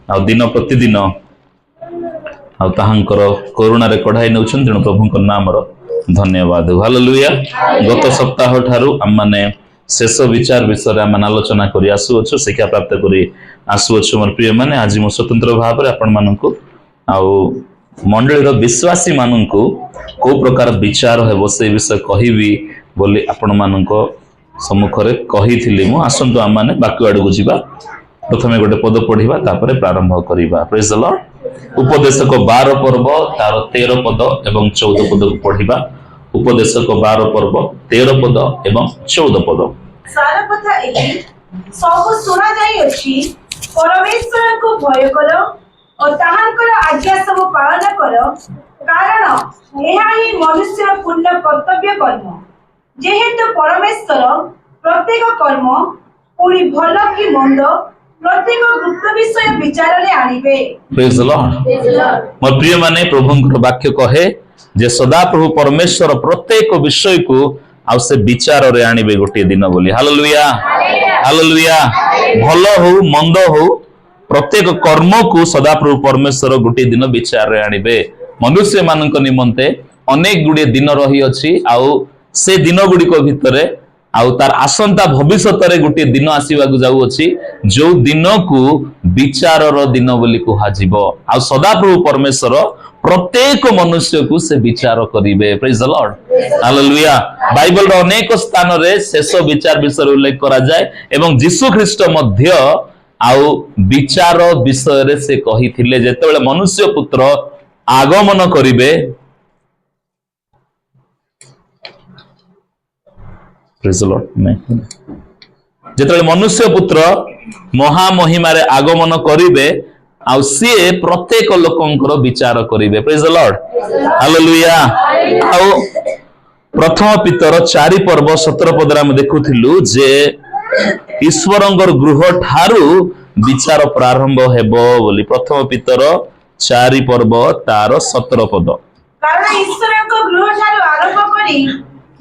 आ दिन प्रतिदिन आहांकर करुणा रे कढ़ाई नौछन तेणु प्रभु नाम धन्यवाद। हालेलुया। गत सप्ताह ठारू आम माने शेष विचार विषय आम आलोचना करी आसुअछु, शिक्षा प्राप्त करी आसुअछु। मोर प्रिय माने आज मु स्वतंत्र भाव रे आपण माननकु आउ मंडलीर विश्वासी माननकु को प्रकार विचार हेबो से विषय कहिबी बोली आपण माननको सम्मुख रे कहिथिली। मु आसंतु आम माने बाकी आडू जिबा। प्रथमे गोटे पद पढ़िबा तापरे प्रारंभ करिबा। Praise the Lord. उपदेशक 12 पर्व तार 13 पद एवं 14 पद को पढ़िबा। उपदेशक 12 पर्व 13 पद एवं 14 पद। सारा कथा एही सब सुना जाई अछि, परमेश्वर को भय करो और ताहांकर आज्ञा सब पालन करो, कारण एहा ही मनुष्य पूर्ण कर्तव्य कर्म। जेहेतु परमेश्वर प्रत्येक कर्म पुरी भल कि मंद प्रत्येक गुप्त विषय विचार रे आनिबे। Praise the Lord. मोर प्रिय माने प्रभुंकर वाक्य कहे जे सदा प्रभु परमेश्वर प्रत्येक विषय को आउ से विचार रे आनिबे गोटे दिन बोली। Hallelujah hallelujah. भल हो मंद हो प्रत्येक कर्म को सदा प्रभु परमेश्वर गोटे दिन विचार रे आनिबे। मनुष्य मानक निमंते अनेक गुडे दिन रही अछि, आउ से दिन गुड़िक भितरे आउ तार आसंता भविष्यत रे गोटे दिन आसीबा जाऊ अछि, जो दिन को विचार रो दिन बोली कहा जिवो। आ सदा प्रभु परमेश्वर प्रत्येक मनुष्य को से विचार करिवे। Praise the Lord. Hallelujah. Bible रो अनेक स्थान रे शेष विचार विषय उल्लेख करा जाय एवं यीशु ख्रीष्ट मध्य आउ विचार विषय रे से कहिथिले जेतेबेले मनुष्य पुत्र आगमन करिवे। Praise the Lord. जेतेबेले मनुष्य पुत्र महामहिमा रे आगमन करिवे आउ सी प्रत्येक लोकंकर विचार करिवे। Praise the Lord. हालेलुया। आउ प्रथम पीतर 4 पर्व 17 पद हम देखुथिलु जे ईश्वरंकर गृह ठारू विचार प्रारंभ हेबो बोली। प्रथम पीतर 4 पर्व तार 17 पद। कारण ईश्वरंकर गृह ठारू आरंभ करी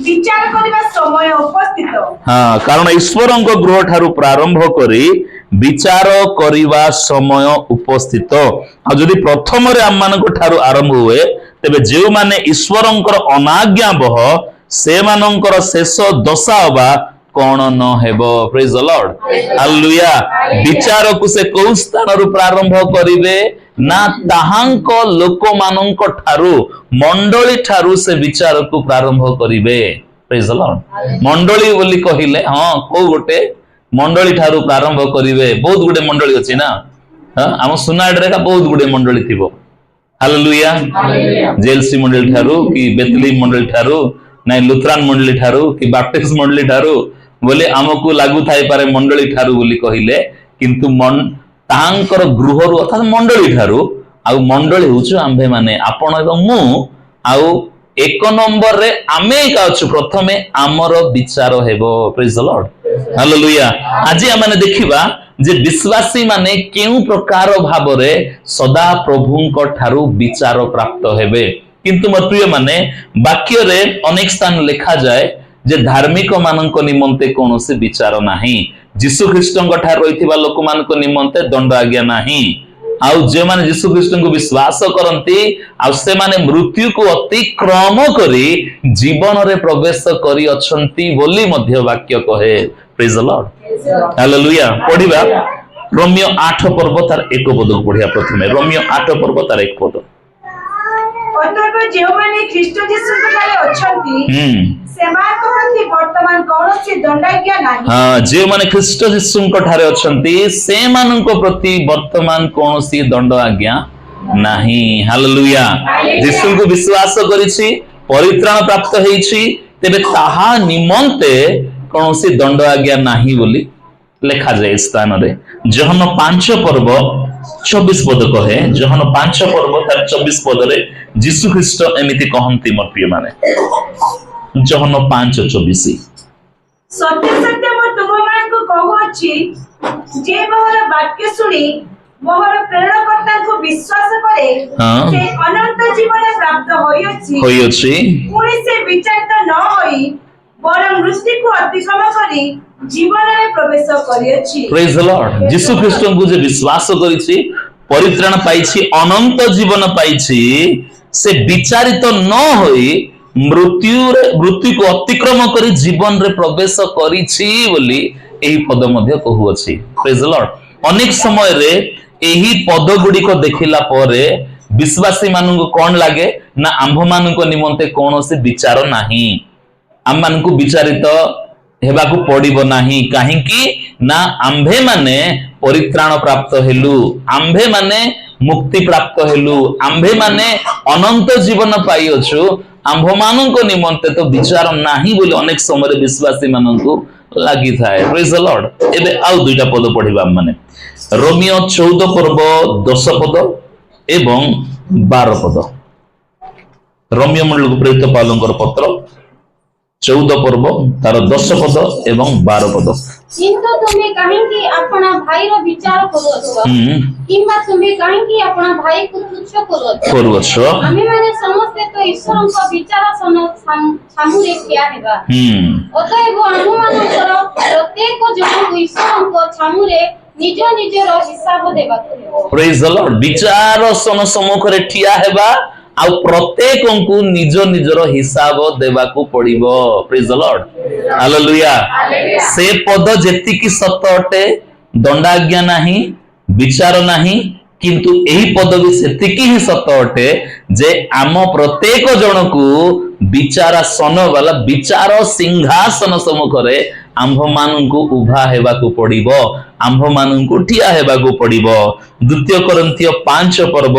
विचार करबा समय उपस्थित। हाँ, कारण ईश्वरंक गृह ठारू प्रारंभ करी विचार करिबा समय उपस्थित। आ जदि प्रथम रे हम मानक ठारू आरंभ हुए तेबे जेउ माने ईश्वरंकर अनाज्ञा बह से मानकर शेष दशा होबा कोन न हेबो। Praise the Lord. हालेलुया। विचार को से को स्थान रु प्रारंभ करिवे ना ताहांक लोक मानक ठारू मंडली ठारू से विचार को प्रारंभ करिवे। Praise the Lord. मंडली बोली कहिले हां को गोटे मंडली ठारू प्रारंभ करिवे। बहुत गुडे मंडली अछि ना। हां, हम सुनाड रे का बहुत गुडे मंडली थिबो। हालेलुया। जेएलसी मंडली ठारू कि बेतली मंडली ठारू ना लुथरान मंडली ठारू कि बाप्टिस्ट मंडली ठारू बोले आमको लागू थाई पारे मंडली ठारू बोली कहिले, किंतु तांकर गृहरु अर्थात मंडली ठारू आउ मंडली होछु आम्भे माने आपण एवं मु आउ एक नंबर रे आमे का अछु प्रथमे आमर विचार हेबो। Praise the Lord. हालेलुया। आज आमे देखिबा जे विश्वासी माने केउ प्रकार भाबरे सदा प्रभुंक ठारू विचार प्राप्त हेबे। किंतु मोर प्रिय माने वाक्य रे अनेक स्थान लिखा जाय जे धार्मिक मानक निमंते कोनोसी विचार नाही। यीशु ख्रीष्टंक ठार रहिथिबा लोक मानक निमंते दंड आज्ञा नाही। आउ जे माने यीशु ख्रीष्टन को विश्वास करंती आउ से माने मृत्यु को अतिक्रम करी जीवन रे प्रवेश करी अछंती बोली मध्य वाक्य कहे। Praise the Lord. हालेलुया। पढिबा रोमियो 8 पर्व तार 1 पद को पढिया। प्रथमे रोमियो 8 पर्व तार 1 पद। अतः जे माने ख्रीष्ट यीशु ठारे अछंती सेमान को प्रति वर्तमान कोनोसी दंडाज्ञा नाही। हां, जे माने ख्रीष्ट यीशु ठारे अछंती से मानक प्रति वर्तमान कोनोसी दंड आज्ञा नाही। हालेलुया। यीशु को विश्वास करिछि परित्राण प्राप्त हेछि तेबे ताहा निमंते कोनोसी दंड आज्ञा नाही बोली लेखा जाए स्थान रे। जहन 5 पर्व 24 पद कहे। जहन 5 पर्व तार 24 पद रे यीशु ख्रीष्ट एमिति कहंती मोर प्रिय माने। जहन 5:24 सत्य सत्य मैं तुम मान को कहू अछि जे मोहर वाक्य सुनी मोहर प्रेरणकर्ता को विश्वास करे से अनंत जीवन प्राप्त होई अछि। पुणी से विचारित न होई बरं मृत्यु को अतिक्रम करी जीवन रे प्रवेश करी अछि। Praise the Lord. यीशु ख्रीष्ट को जे विश्वास करिछि परित्राण पाइछि अनंत जीवन पाइछि से विचारित न होई मृत्यु को अतिक्रम करी जीवन रे प्रवेश करिछि बोली एही पद मध्य कहूअछि। Praise the Lord. अनेक समय रे एही पद गुडी को देखिला परे विश्वासी मानू कौन लगे ना आंभ मानू निमंते कौन से विचार नाही, आम मानू विचारित हेबाकू पड़िबो नाही काहेकि ना आंभे माने परित्राण प्राप्त हेलु, आंभे माने मुक्ति प्राप्त हेलु, आंभे माने अनंत जीवन पाई अछु, आंभ मानू निमंते तो विचार नाही बोली अनेक समय विश्वासी मानू लगी थाए। Praise the Lord. एबे आउ दुईटा पद पढ़िबा माने रोमियो 14 पर्व 10 पद एवं 12 पद। रोमियो मंडल प्रेरित पालंकर पत्र 14 पर्व तार 10 पद एवं 12 पद। किंतु तुम्हें कहेंगे अपना भाई रो विचार करो किंबा तुम्हें कहेंगे अपना भाई को तुच्छ करो हमें माने समस्त तो ईश्वर को विचार सामुरे किया हेबा अतएव अनुमानकर प्रत्येक जन को ईश्वर को सामुरे निज निजर हिसाब देबा। Praise the Lord. विचार सन सम्मुख रे ठिया हेबा आ प्रत्येक को निज निजर हिसाब देबाकू पड़िबो। Praise the Lord. हालेलुया। से पद जेतिकी सत अटे दंडाज्ञा नाही, विचार नाही, किंतु एही पद भी सेतिकी ही सत अटे जे आम प्रत्येक जन को विचारासन वाला विचार सिंहासन सम्मुख रे आंभ मानू उभा हेबाकू पड़िबो, आंभ मानू ठिया हेबाकू पड़िबो। द्वितीय कोरिन्थियो 5 पर्व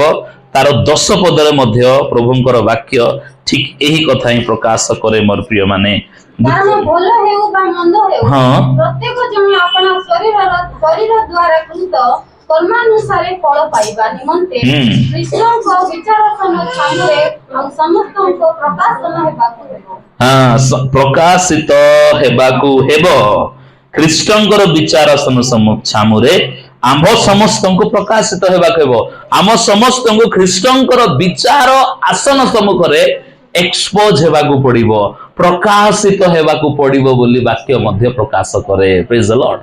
तार 10 पदरे मध्य प्रभुंकर वाक्य ठीक यही कथा ही प्रकाश करे मोर प्रिय माने। कारण भलो हेउ बा मंद हेउ प्रत्येक जन अपना शरीर द्वारा कृत कर्मानुसारे फल पाइबा निमंते कृष्ण को विचारसन सामने हम समस्त को प्रकाशन हेबाकू हेबो। हां, प्रकाशित हेबाकू हेबो। कृष्णकर विचारसन सामुरे आंभ समस्त को प्रकाशित हेबाकू हेबो। आम समस्त को कृष्णकर विचार आसन सम्मुख रे एक्सपोज हेबाकू पड़िबो, प्रकाशित हेबाकू पड़िबो बोली वाक्य मध्य प्रकाश करे। Praise the Lord.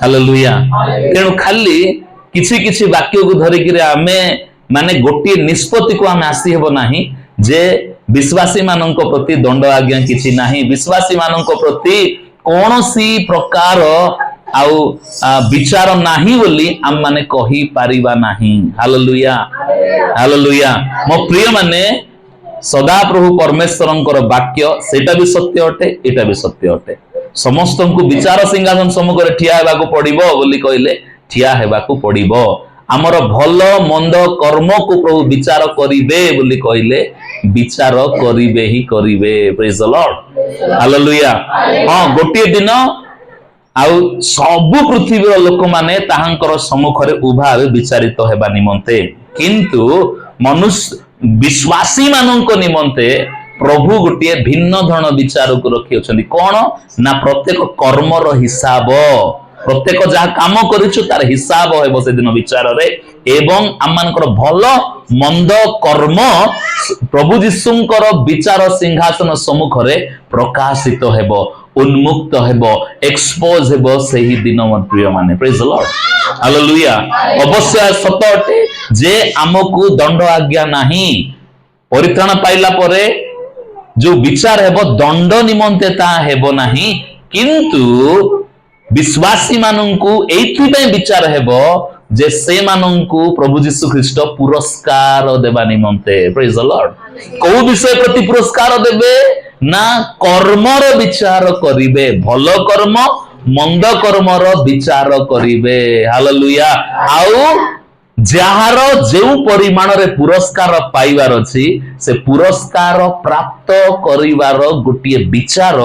हालेलुया। तेणु खाली किछि किछि वाक्य को धरिकिरे आमे माने गोटे निष्पत्ति को आमे आसी हेबो नाही जे विश्वासी मानक प्रति दंड आज्ञा किछि नाही, विश्वासी मानक प्रति कोनोसी प्रकार आउ विचार नाही बोली आम माने कहि पारिबा नाही। हालेलुया। हालेलुया। मो प्रिय माने सदा प्रभु परमेश्वरंकर वाक्य सेटा भी सत्य अटे, एटा भी सत्य अटे। समस्त को विचार सिंहासन सम्मुख रे ठिया हेबाकू पड़िबो बोली कहले ठिया हेबाकू पड़िबो। आमर भल मंद कर्म को प्रभु विचार करिबे बोली कहले विचार करिबे ही करिबे। Praise the Lord. हालेलुया। हां, गोटे दिन आउ सबु पृथ्वीर लोक माने ताहांकर सम्मुख रे उभा हे विचारित हेबा निमंते, किंतु मनुष्य विश्वासी मानक निमंते प्रभु गोटे भिन्न धरण विचार को रखी अछंती। कोन ना प्रत्येक कर्मर हिसाब, प्रत्येक जहा काम करिछु तार हिसाब हेबो से दिन विचार रे, एवं आमानकर भल मंद कर्म प्रभु यीशुंकर विचार सिंहासन सम्मुख रे प्रकाशित हेबो, उन्मुक्त हेबो, एक्सपोज हेबो सेही दिन मोर प्रिय माने। Praise the Lord. हालेलुया। अवश्य सत अटे जे आमको दंड आज्ञा नाही, परित्राण पाइला परे जो विचार हेबो दंड निमंते ता हेबो नाही, किंतु विश्वासी माननकु एइथिबे विचार हेबो जे से माननकु प्रभु यीशु ख्रीष्ट पुरस्कार देबा निमंते। Praise the Lord. को विषय प्रति पुरस्कार देबे ना कर्मर विचार करिबे, भल कर्म मंद कर्मर विचार करिबे। हालेलुया। आउ जहार जेउ परिमाण रे पुरस्कार पाइबार अछि से पुरस्कार प्राप्त करिवार गोटे विचार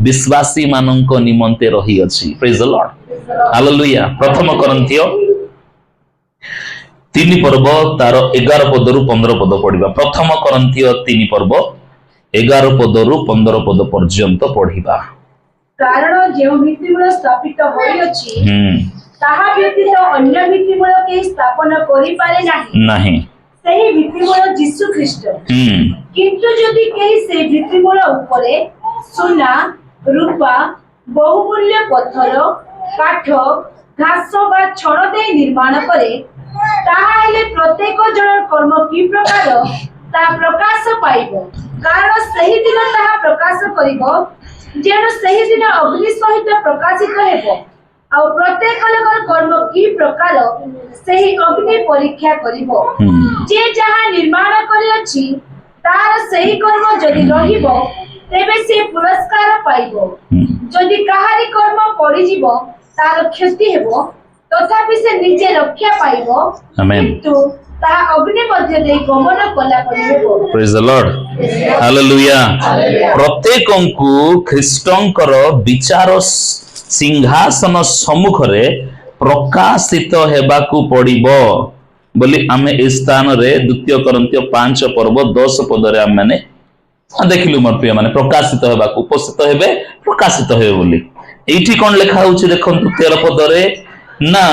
विश्वासी मानक निमंते रही अछि। Praise the Lord. हालेलुया। प्रथम कोरिन्थियो 3 पर्व तार 11 पदरु 15 पद पढ़िबा। प्रथम कोरिन्थियो 3 पर्व 11 पदरु 15 पद पर्यंत पढ़िबा। कारण जेउ भित्तिमूल स्थापित होई अछि ताहा व्यतीत अन्य भित्तिमूल के स्थापन करि पारे नाही सेही भित्तिमूल यीशु ख्रीष्ट। किंतु यदि केही से भित्तिमूल उपरे सोना रूपा बहुमूल्य पत्थर काठ घास बा छड़ दे निर्माण करे ତାହା ହେଲେ ପ୍ରତ୍ୟେକ ଜଣ କର୍ମ କି ପ୍ରକାର ତାହା ପ୍ରକାଶ ପାଇବ, କାରଣ ସେହି ଦିନ ତାହା ପ୍ରକାଶ କରିବ, ଯେଣୁ ସେହି ଦିନ ଅଗ୍ନି ସହିତ ପ୍ରକାଶିତ ହେବ। ଆଉ ପ୍ରତ୍ୟେକ ଲୋକର କର୍ମ କି ପ୍ରକାର ସେହି ଅଗ୍ନି ପରୀକ୍ଷା କରିବ। ଯେ ଯାହା ନିର୍ମାଣ କରିଅଛି ତାର ସେହି କର୍ମ ଯଦି ରହିବ, ତେବେ ସେ ପୁରସ୍କାର ପାଇବ। ଯଦି କାହାରି କର୍ମ ପଡ଼ିଯିବ ତାର କ୍ଷତି ହେବ, ତଥାପି ସେ ନିଜେ ରକ୍ଷା ପାଇବ, କିନ୍ତୁ ତାହା ଅଗ୍ନି ମଧ୍ୟ ଦେଇ ଗମନ କଲା ପରି ହେବ। Praise the Lord. Hallelujah. ପ୍ରତ୍ୟେକଙ୍କୁ ଖ୍ରୀଷ୍ଟଙ୍କର ବିଚାର ସିଂହାସନ ସମ୍ମୁଖରେ ପ୍ରକାଶିତ ହେବାକୁ ପଡ଼ିବ ବୋଲି ଆମେ ଏ ସ୍ଥାନରେ 2 Corinthians 5 ପର୍ବ 10 ପଦରେ ଆମେ ଦେଖିଲୁ ମୋର ପ୍ରିୟ ମାନେ ପ୍ରକାଶିତ ହେବାକୁ, ଉପସ୍ଥିତ ହେବେ, ପ୍ରକାଶିତ ହେବେ ବୋଲି। ଏଇଠି କଣ ଲେଖା ହଉଛି ଦେଖନ୍ତୁ 13 ପଦରେ, ନା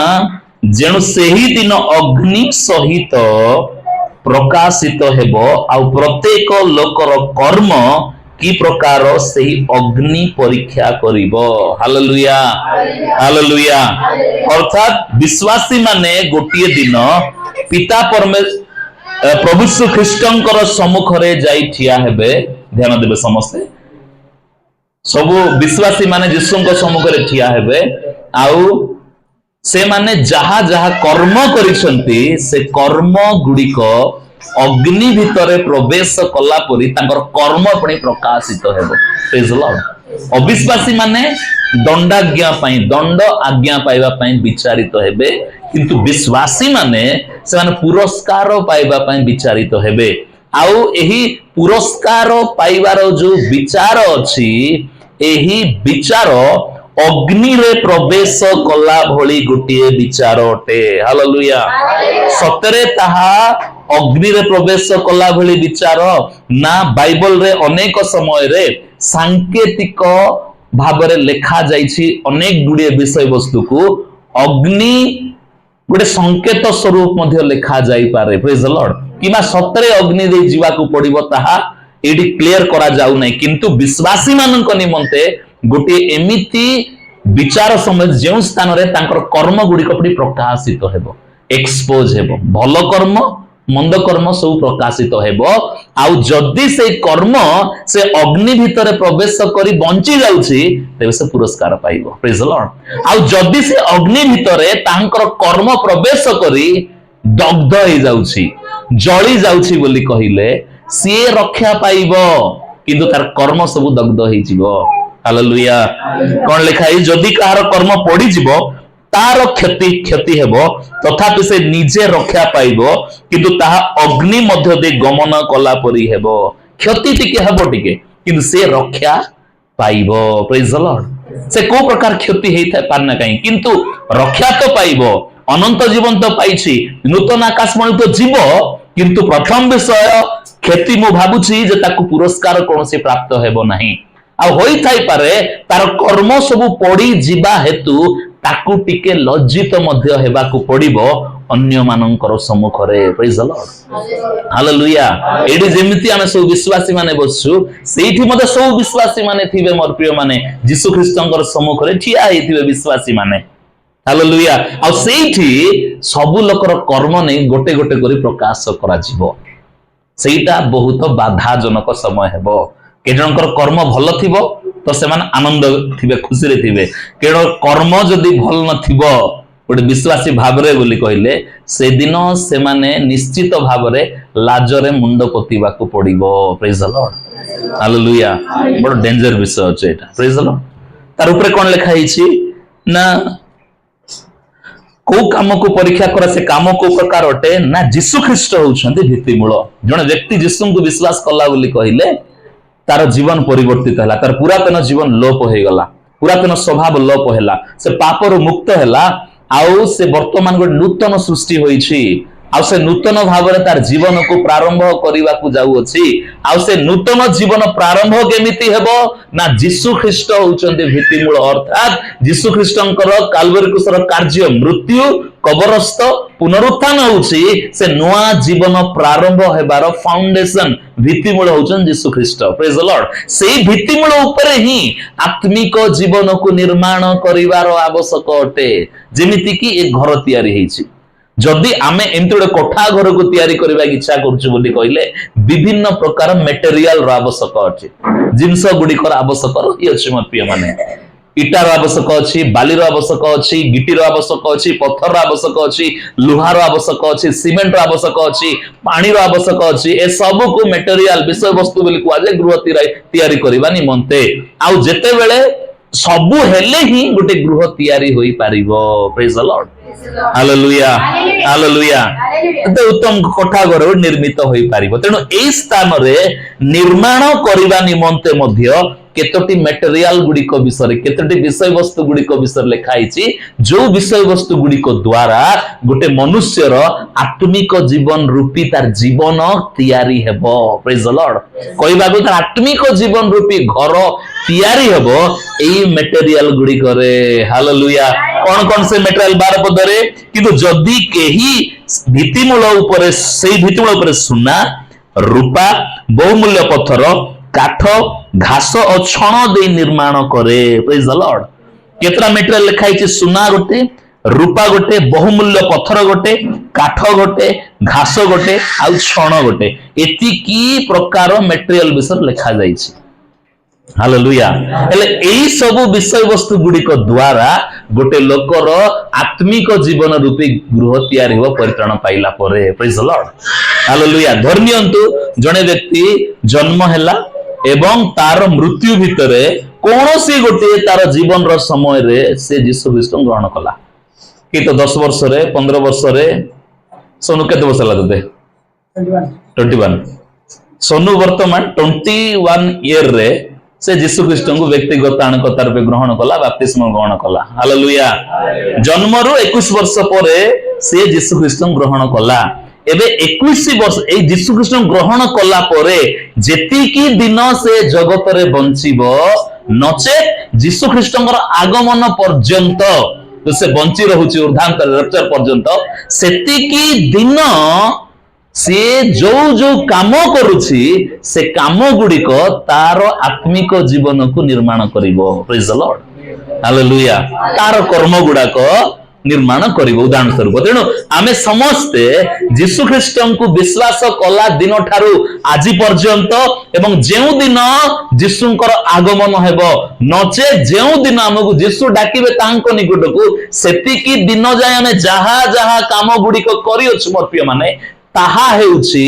ଯେଣୁ ସେହି ଦିନ ଅଗ୍ନି ସହିତ ପ୍ରକାଶିତ ହେବ, ଆଉ ପ୍ରତ୍ୟେକ ଲୋକର କର୍ମ କି ପ୍ରକାର ସେହି ଅଗ୍ନି ପରୀକ୍ଷା କରିବ। Hallelujah, hallelujah. ଅର୍ଥାତ ବିଶ୍ୱାସୀ ମାନେ ଗୋଟିଏ ଦିନ ପିତା ପ୍ରଭୁ ଶ୍ରୀ ଖ୍ରୀଷ୍ଟଙ୍କର ସମ୍ମୁଖରେ ଯାଇ ଠିଆ ହେବେ। ଧ୍ୟାନ ଦେବେ ସମସ୍ତେ, ସବୁ ବିଶ୍ୱାସୀ ମାନେ ଯୀଶୁଙ୍କ ସମ୍ମୁଖରେ ଠିଆ ହେବେ, ଆଉ ସେମାନେ ଯାହା ଯାହା କର୍ମ କରିଛନ୍ତି ସେ କର୍ମ ଗୁଡ଼ିକ ଅଗ୍ନି ଭିତରେ ପ୍ରବେଶ କଲା ପରି ତାଙ୍କର କର୍ମ ପୁଣି ପ୍ରକାଶିତ ହେବ। ଅବିଶ୍ୱାସୀ ମାନେ ଦଣ୍ଡାଜ୍ଞା ପାଇଁ, ଦଣ୍ଡ ଆଜ୍ଞା ପାଇବା ପାଇଁ ବିଚାରିତ ହେବେ, କିନ୍ତୁ ବିଶ୍ୱାସୀ ମାନେ ସେମାନେ ପୁରସ୍କାର ପାଇବା ପାଇଁ ବିଚାରିତ ହେବେ। ଆଉ ଏହି ପୁରସ୍କାର ପାଇବାର ଯୋଉ ବିଚାର ଅଛି, ଏହି ବିଚାର ଅଗ୍ନିରେ ପ୍ରବେଶ କଲା ଭଳି ଗୋଟିଏ ବିଚାର ଅଟେ। ହାଲେଲୁୟା। ସତରେ ତାହା ଅଗ୍ନିରେ ପ୍ରବେଶ କଲା ଭଳି ବିଚାର ନା? ବାଇବଲରେ ଅନେକ ସମୟରେ ସାଙ୍କେତିକ ଭାବରେ ଲେଖା ଯାଇଛି ଅନେକ ଗୁଡ଼ିଏ ବିଷୟବସ୍ତୁକୁ ଅଗ୍ନି ଗୋଟେ ସଂକେତ ସ୍ୱରୂପ ମଧ୍ୟ ଲେଖା ଯାଇପାରେ। ପ୍ରେଜ୍ ଦ ଲର୍ଡ। କିମ୍ବା ସତରେ ଅଗ୍ନି ଦେଇ ଯିବାକୁ ପଡ଼ିବ ତାହା ଏଇଠି କ୍ଲିୟର କରାଯାଉ ନାହିଁ, କିନ୍ତୁ ବିଶ୍ୱାସୀ ମାନଙ୍କ ନିମନ୍ତେ ଗୋଟିଏ ଏମିତି ବିଚାର ସମୟ ଯେଉଁ ସ୍ଥାନରେ ତାଙ୍କର କର୍ମ ଗୁଡ଼ିକ ପ୍ରକାଶିତ ହେବ, ଏକ୍ସପୋଜ ହେବ, ଭଲ କର୍ମ ମନ୍ଦ କର୍ମ ସବୁ ପ୍ରକାଶିତ ହେବ। ଆଉ ଯଦି ସେଇ କର୍ମ ସେ ଅଗ୍ନି ଭିତରେ ପ୍ରବେଶ କରି ବଞ୍ଚି ଯାଉଛି, ତେବେ ସେ ପୁରସ୍କାର ପାଇବ। ପ୍ରେଜ୍ ଦ ଲର୍ଡ। ଆଉ ଯଦି ସେ ଅଗ୍ନି ଭିତରେ ତାଙ୍କର କର୍ମ ପ୍ରବେଶ କରି ଦଗ୍ଧ ହେଇଯାଉଛି, ଜଳି ଯାଉଛି ବୋଲି କହିଲେ ସିଏ ରକ୍ଷା ପାଇବ, କିନ୍ତୁ ତାର କର୍ମ ସବୁ ଦଗ୍ଧ ହେଇଯିବ। ହାଲେଲୁୟା। କଣ ଲେଖା ହେଇଛି? ଯଦି କାହାର କର୍ମ ପଡ଼ିଯିବ ତାର କ୍ଷତି ହେବ, ତଥାପି ସେ ନିଜେ ରକ୍ଷା ପାଇବ, କିନ୍ତୁ ତାହା ଅଗ୍ନି ମଧ୍ୟ ଦେଇ ଗମନ କଲା ପରି ହେବ। କ୍ଷତି ଟିକେ ହେବ ଟିକେ, କିନ୍ତୁ ସେ ରକ୍ଷା ପାଇବ। ପ୍ରେଜ୍ ଦ ଲର୍ଡ। ସେ କୋଉ ପ୍ରକାର କ୍ଷତି ହେଇଥାଏ ପାରେ ନା କାହିଁ, କିନ୍ତୁ ରକ୍ଷା ତ ପାଇବ। ଅନନ୍ତ ଜୀବନ ତ ପାଇଛି, ନୂତନ ଆକାଶମଣି ତ ଯିବ, କିନ୍ତୁ ପ୍ରଥମ ବିଷୟ କ୍ଷତି ମୁଁ ଭାବୁଛି ଯେ ତାକୁ ପୁରସ୍କାର କୌଣସି ପ୍ରାପ୍ତ ହେବ ନାହିଁ। ଆଉ ହୋଇଥାଇପାରେ ତାର କର୍ମ ସବୁ ପଡ଼ି ଯିବା ହେତୁ ତାକୁ ଟିକେ ଲଜ୍ଜିତ ମଧ୍ୟ ହେବାକୁ ପଡ଼ିବ ଅନ୍ୟମାନଙ୍କର ସମ୍ମୁଖରେ। ପ୍ରେଜ୍ ଦ ଲର୍ଡ। ହାଲେଲୁୟା। ଏଇଠି ଯେମିତି ଆମେ ସବୁ ବିଶ୍ୱାସୀ ମାନେ ବସିଛୁ, ସେଇଠି ମଧ୍ୟ ସବୁ ବିଶ୍ୱାସୀ ମାନେ ଥିବେ ମୋର ପ୍ରିୟ ମାନେ, ଯୀଶୁ ଖ୍ରୀଷ୍ଟଙ୍କର ସମ୍ମୁଖରେ ଠିଆ ହେଇଥିବେ ବିଶ୍ୱାସୀ ମାନେ। ହାଲେଲୁୟା। ଆଉ ସେଇଠି ସବୁ ଲୋକର କର୍ମ ନେଇ ଗୋଟେ ଗୋଟେ କରି ପ୍ରକାଶ କରାଯିବ। ସେଇଟା ବହୁତ ବାଧାଜନକ ସମୟ ହେବ। କେଜଣଙ୍କର କର୍ମ ଭଲ ଥିବ ତ ସେମାନେ ଆନନ୍ଦ ଥିବେ, ଖୁସିରେ ଥିବେ। କେବଳ କର୍ମ ଯଦି ଭଲ ନଥିବ ଗୋଟେ ବିଶ୍ୱାସୀ ଭାବରେ ବୋଲି କହିଲେ, ସେଦିନ ସେମାନେ ନିଶ୍ଚିତ ଭାବରେ ଲାଜରେ ମୁଣ୍ଡ ପୋତିବାକୁ ପଡ଼ିବ। ପ୍ରେଜ୍ ଦ ଲର୍ଡ। ହାଲେଲୁୟା। ବଡ଼ ଡେଞ୍ଜର ବିଷୟ ଅଛି ଏଇଟା। ପ୍ରେଜ୍ ଦ ଲର୍ଡ। ତାର ଉପରେ କଣ ଲେଖା ହେଇଛି ନା, କୋଉ କାମକୁ ପରୀକ୍ଷା କରା? ସେ କାମ କୋଉ ପ୍ରକାର ଅଟେ ନା, ଯୀଶୁ ଖ୍ରୀଷ୍ଟ ହଉଛନ୍ତି ଭିତ୍ତିମୂଳ। ଜଣେ ବ୍ୟକ୍ତି ଯୀଶୁଙ୍କୁ ବିଶ୍ୱାସ କଲା ବୋଲି କହିଲେ ତାର ଜୀବନ ପରିବର୍ତ୍ତିତ ହେଲା, ତାର ପୁରାତନ ଜୀବନ ଲୋପ ହେଇଗଲା, ପୁରାତନ ସ୍ୱଭାବ ଲୋପ ହେଲା, ସେ ପାପରୁ ମୁକ୍ତ ହେଲା, ଆଉ ସେ ବର୍ତ୍ତମାନ ଗୋଟେ ନୂତନ ସୃଷ୍ଟି ହୋଇଛି। ଆଉ ସେ ନୂତନ ଭାବରେ ତାର ଜୀବନକୁ ପ୍ରାରମ୍ଭ କରିବାକୁ ଯାଉଅଛି। ଆଉ ସେ ନୂତନ ଜୀବନ ପ୍ରାରମ୍ଭ କେମିତି ହେବ ନା, ଯୀଶୁ ଖ୍ରୀଷ୍ଟ ହଉଛନ୍ତି ଭିତ୍ତିମୂଳ। ଅର୍ଥାତ ଯୀଶୁ ଖ୍ରୀଷ୍ଟଙ୍କର କାଲବରୀ କ୍ରୁସର କାର୍ଯ୍ୟ, ମୃତ୍ୟୁ, କବରସ୍ଥ, ପୁନରୁତ୍ଥାନ ହଉଛି ସେ ନୂଆ ଜୀବନ ପ୍ରାରମ୍ଭ ହେବାର ଫାଉଣ୍ଡେସନ, ଭିତ୍ତିମୂଳ ହଉଛନ୍ତି ଯୀଶୁ ଖ୍ରୀଷ୍ଟ। ପ୍ରେଜ୍ ଦ ଲର୍ଡ। ସେଇ ଭିତ୍ତିମୂଳ ଉପରେ ହିଁ ଆତ୍ମିକ ଜୀବନକୁ ନିର୍ମାଣ କରିବାର ଆବଶ୍ୟକ ଅଟେ। ଯେମିତି କି ଏ ଘର ତିଆରି ହେଇଛି, जदि आमे एमती गोटे कोठा घर को तैयारी करबा इच्छा करछु बोली कहले विभिन्न प्रकार मटेरियल रो आवश्यक अछि जिंस गुडी कर आवश्यक रही अछि मोर प्रिय माने इटार आवश्यक अछि बाली रो आवश्यक अछि गिटी रो आवश्यक अछि पत्थर रो आवश्यक अछि लोहा रो आवश्यक अछि सीमेंट रो आवश्यक अछि पानी रो आवश्यक अछि ए सब को मटेरियल विषय वस्तु बोली कुआ जे गृह तैयारी करबा निमंते आउ जेते बेले सबु हेले ही गोटे गृह तैयारी होई पारिबो praise the Lord hallelujah hallelujah तो उत्तम कोठा घर निर्मित होई पारिबो तेनु एई स्थान रे निर्माण करिबा निमंते मध्य केतोटी मटेरियल गुडी को विषय केतोटी विषय वस्तु गुडी को विषय लिखाइछि जो विषय वस्तु गुडी को द्वारा गोटे मनुष्यर आत्मिक जीवन रूपी तार जीवन तैयारी हेबो प्रेज द लॉर्ड कहबा को आत्मिक जीवन रूपी घर तैयारी हेबो एई मटेरियल गुडी करे हालेलुया कौन से मटेरियल 12 पदरे किंतु जदि केही भित्तिमूल ऊपर सेई भित्तिमूल ऊपर सुना रूपा बहुमूल्य पत्थर काठ घास और छण दे निर्माण करे प्रेज द लॉर्ड केतरा मटेरियल लिखाई सुना गोटे रूपा गोटे बहुमूल्य पत्थर गोटे काठ गोटे घास गोटे आ छण गोटे एतिकी प्रकार मटेरियल विषय लिखा जाइछि हालेलुया हेले एई सब विषय वस्तु गुडी को द्वारा गोटे लोकर आत्मिक जीवन रूपी गृह तैयारी हो परित्राण पाइला परे प्रेज द लॉर्ड हालेलुया धर्नियंतु जने व्यक्ति जन्म हैला एवं तार मृत्यु भितरे कोनोसी गोटे तार जीवन रो समय रे से यीशु ख्रीष्ट ग्रहण कला कि तो 10 वर्ष रे 15 वर्ष रे सोनू केते वर्ष लागते 21 सोनू वर्तमान 21 ईयर रे से यीशु ख्रीष्ट को व्यक्तिगत आणकता रूपे ग्रहण कला बपतिस्म ग्रहण कला हालेलुया जन्म रो 21 वर्ष परे से यीशु ख्रीष्ट ग्रहण कला एबे 21 वर्ष ए यीशु ख्रीष्ट ग्रहण कला परे जेति की दिन से जगत रे बंचिबो नचे यीशु ख्रीष्टଙ୍କର आगमन पर्यंत तो से बंची रहुची ऊर्ध्वांतर रप्चर पर्यंत सेति की दिन से जो जो काम करुछि से काम गुडी को तार आत्मिक जीवन को निर्माण करिवो प्रेज द लॉर्ड हालेलुया तार कर्म गुडा को निर्माण करिवो उदाहरण स्वरूप तेणु आमे समस्ते यीशु ख्रीष्ट को विश्वास कला दिन ठारू आज पर्यंत एवं जेउ दिन यीशुंकर आगमन हेबो नचे जेउ दिन हमकु यीशु डाकिबे तांको निकट को सेति की दिन जाय आमे जहा जहा काम गुडी को करियोछ मोर प्रिय माने ताहा हेउछि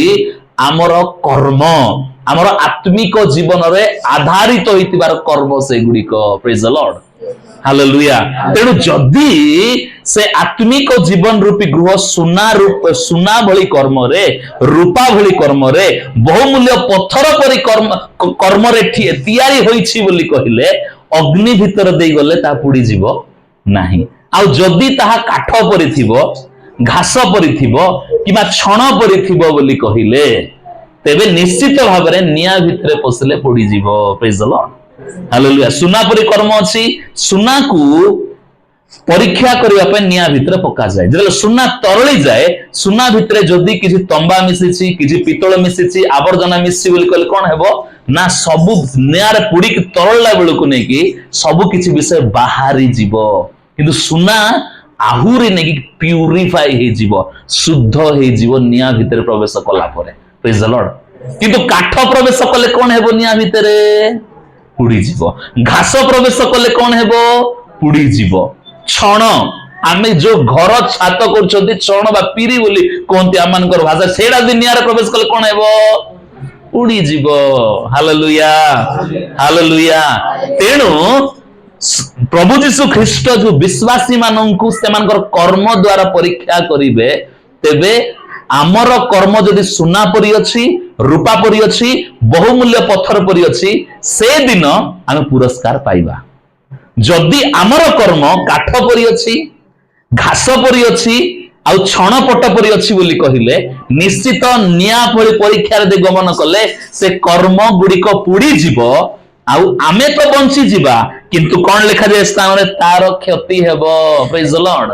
आमर कर्म आमर आत्मिक जीवन रे आधारित होइतिबार कर्म से गुडी को प्रेज द लॉर्ड हालेलुया तेणु जदि से आत्मिक जीवन रूपी गृह सुना भली कर्म रे रूपा भली कर्म रे बहुमूल्य पत्थर परि कर्म रे तैयारी होइछि बोली कहिले अग्नि भीतर देई गले ता पुडी जीवो नाही आ जदि ताहा काठ परि थिबो घास परि थिबो किबा छण परि थिबो बोली कहिले तेबे निश्चित भाव रे निया भितरे पसले पड़ी जीवो प्रेज द लॉर्ड हालेलुया सुना परि कर्म अछि सुना को परीक्षा करबा पे निया भितरे पका जाय जेले सुना तरळी जाय सुना भितरे जदी किछि तंबा मिसिछि किछि पितळ मिसिछि आवर्जना मिसिछि बोली कहले कोन हेबो ना सब निया रे पुडी के तरळला बेल को नै कि सब किछि विषय बाहरी जीवो किंतु सुना आहुरी नै कि प्यूरिफाई हे जीवो शुद्ध हे जीवो निया भितरे प्रवेश कला परे प्रेज द लॉर्ड किंतु काठ प्रवेश कले कोन हेबो निया भितरे पुडी जीवो घास प्रवेश कले कोन हेबो पुडी जीवो छण आमे जो घर छात करछोंती छण बा पीरी बोली कोनती आमानकर भाषा सेडा दिन निया रे प्रवेश कले कोन हेबो पुडी जीवो हालेलुया हालेलुया तेणु प्रभु यीशु ख्रीष्ट जो विश्वासी माननकु सेमानकर कर्म द्वारा परीक्षा करिवे तेबे आमर कर्म जदि सुना परि अछि रूपा परि अछि बहुमूल्य पत्थर परि अछि से दिन आमे पुरस्कार पाइबा जदि आमर कर्म काठ परि अछि घास परि अछि आ छण पट परि अछि बोली कहिले निश्चित निया परि परीक्षा रे गमन कले से कर्म गुडी को पुडी जीवो आउ आमे तो बंची जीवा किंतु कोन लिखा जाय स्थान रे तार क्षति हेबो प्रेज द लॉर्ड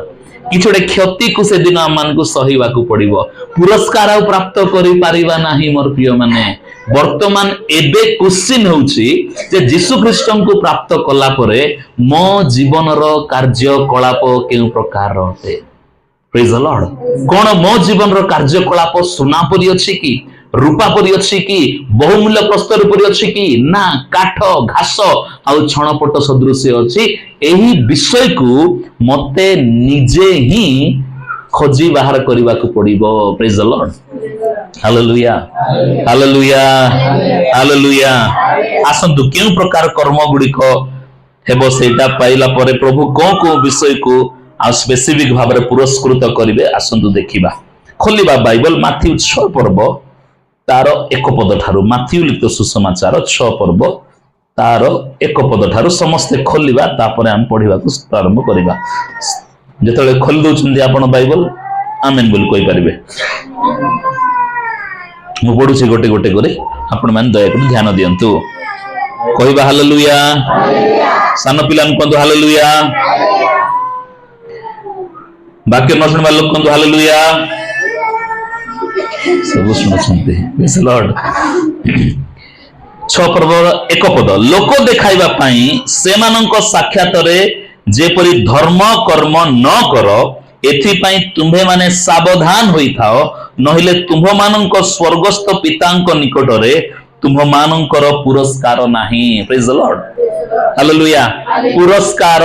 किछोडे क्षति को से दिन आमान को सहीवा को पड़िबो पुरस्कार आ प्राप्त करि पारिबा नाही मोर प्रिय माने वर्तमान एबे क्वेश्चन होउची जे यीशु ख्रीष्टन को प्राप्त कला परे मो जीवन रो कार्य कलाप केउ प्रकार रहते प्रेज द लॉर्ड। कौन मो जीवन रो कार्यकलाप सुना परी अछि कि रूपा परी अछि कि बहुमूल्य प्रस्तर परी अछि कि ना काठ घास आउ छणपट सदृश अछि। एही विषय को मते निजे ही खोजी बाहर करने को पड़िबो। Praise the Lord, hallelujah hallelujah hallelujah. आसंतु केउ प्रकार कर्म गुड़िक हेबो सेटा पाइला परे प्रभु को विषय को आ स्पेसिफिक भाव में पुरस्कृत करिवे आसंतु देखिबा। खोलिबा बाइबल माथ्यू 6 पर्व तार 1 पद ठारू, माथ्यू लिखित सुसमाचार 6 पर्व तार 1 पद ठारू समस्ते खोलिबा, तापर हम पढ़िबा को प्रारंभ करिबा। जेतले खोल दउछन्ती आपण बाइबल आमेन बोल कहि परिबे। मु पढुछि गोटे गोटे करे, आपण मान दया कर ध्यान दियंतु। कहिबा हालेलुया, सान पिलान कहंतु हालेलुया, वाक्य न सुनबा लोक कहंतु हालेलुया। सब सुनछन्ती, प्रेज द लॉर्ड। 6 पर्व 1 पद, लोक देखाइबा पई सेमानंक साक्षातरे जेपरि धर्म कर्म न कर, एथिपाई तुम्भे माने सावधान होई थाओ, नहिले तुम्भ मानंक स्वर्गस्थ पितांक निकटरे तुम्भ मानंकर पुरस्कार नाही। Praise the Lord, hallelujah. पुरस्कार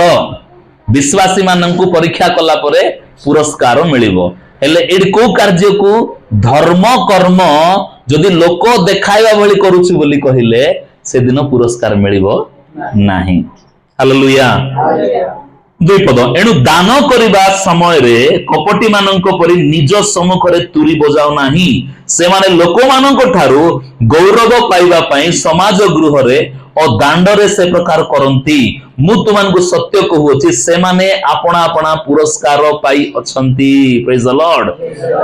विश्वासी मानंकु परीक्षा कला परे पुरस्कार मिलिबो। हेले एडी को कार्य को धर्म कर्म जदि लोक देखाइबा भली करूछि बोली कहिले से दिन पुरस्कार मिलिबो नाही। हालेलुया। 2 पद, एणु दान करिबा समय रे कपटी मानंक परि निज सम्मुख रे तुरी बजाओ नाही, से माने लोक मानंक ठारू गौरव पाइबा पई समाज गृह रे ओ दांड रे से प्रकार करंती। मु तुमनको सत्य कहूछि से माने अपना अपना पुरस्कार पाई अछंती। Praise the Lord,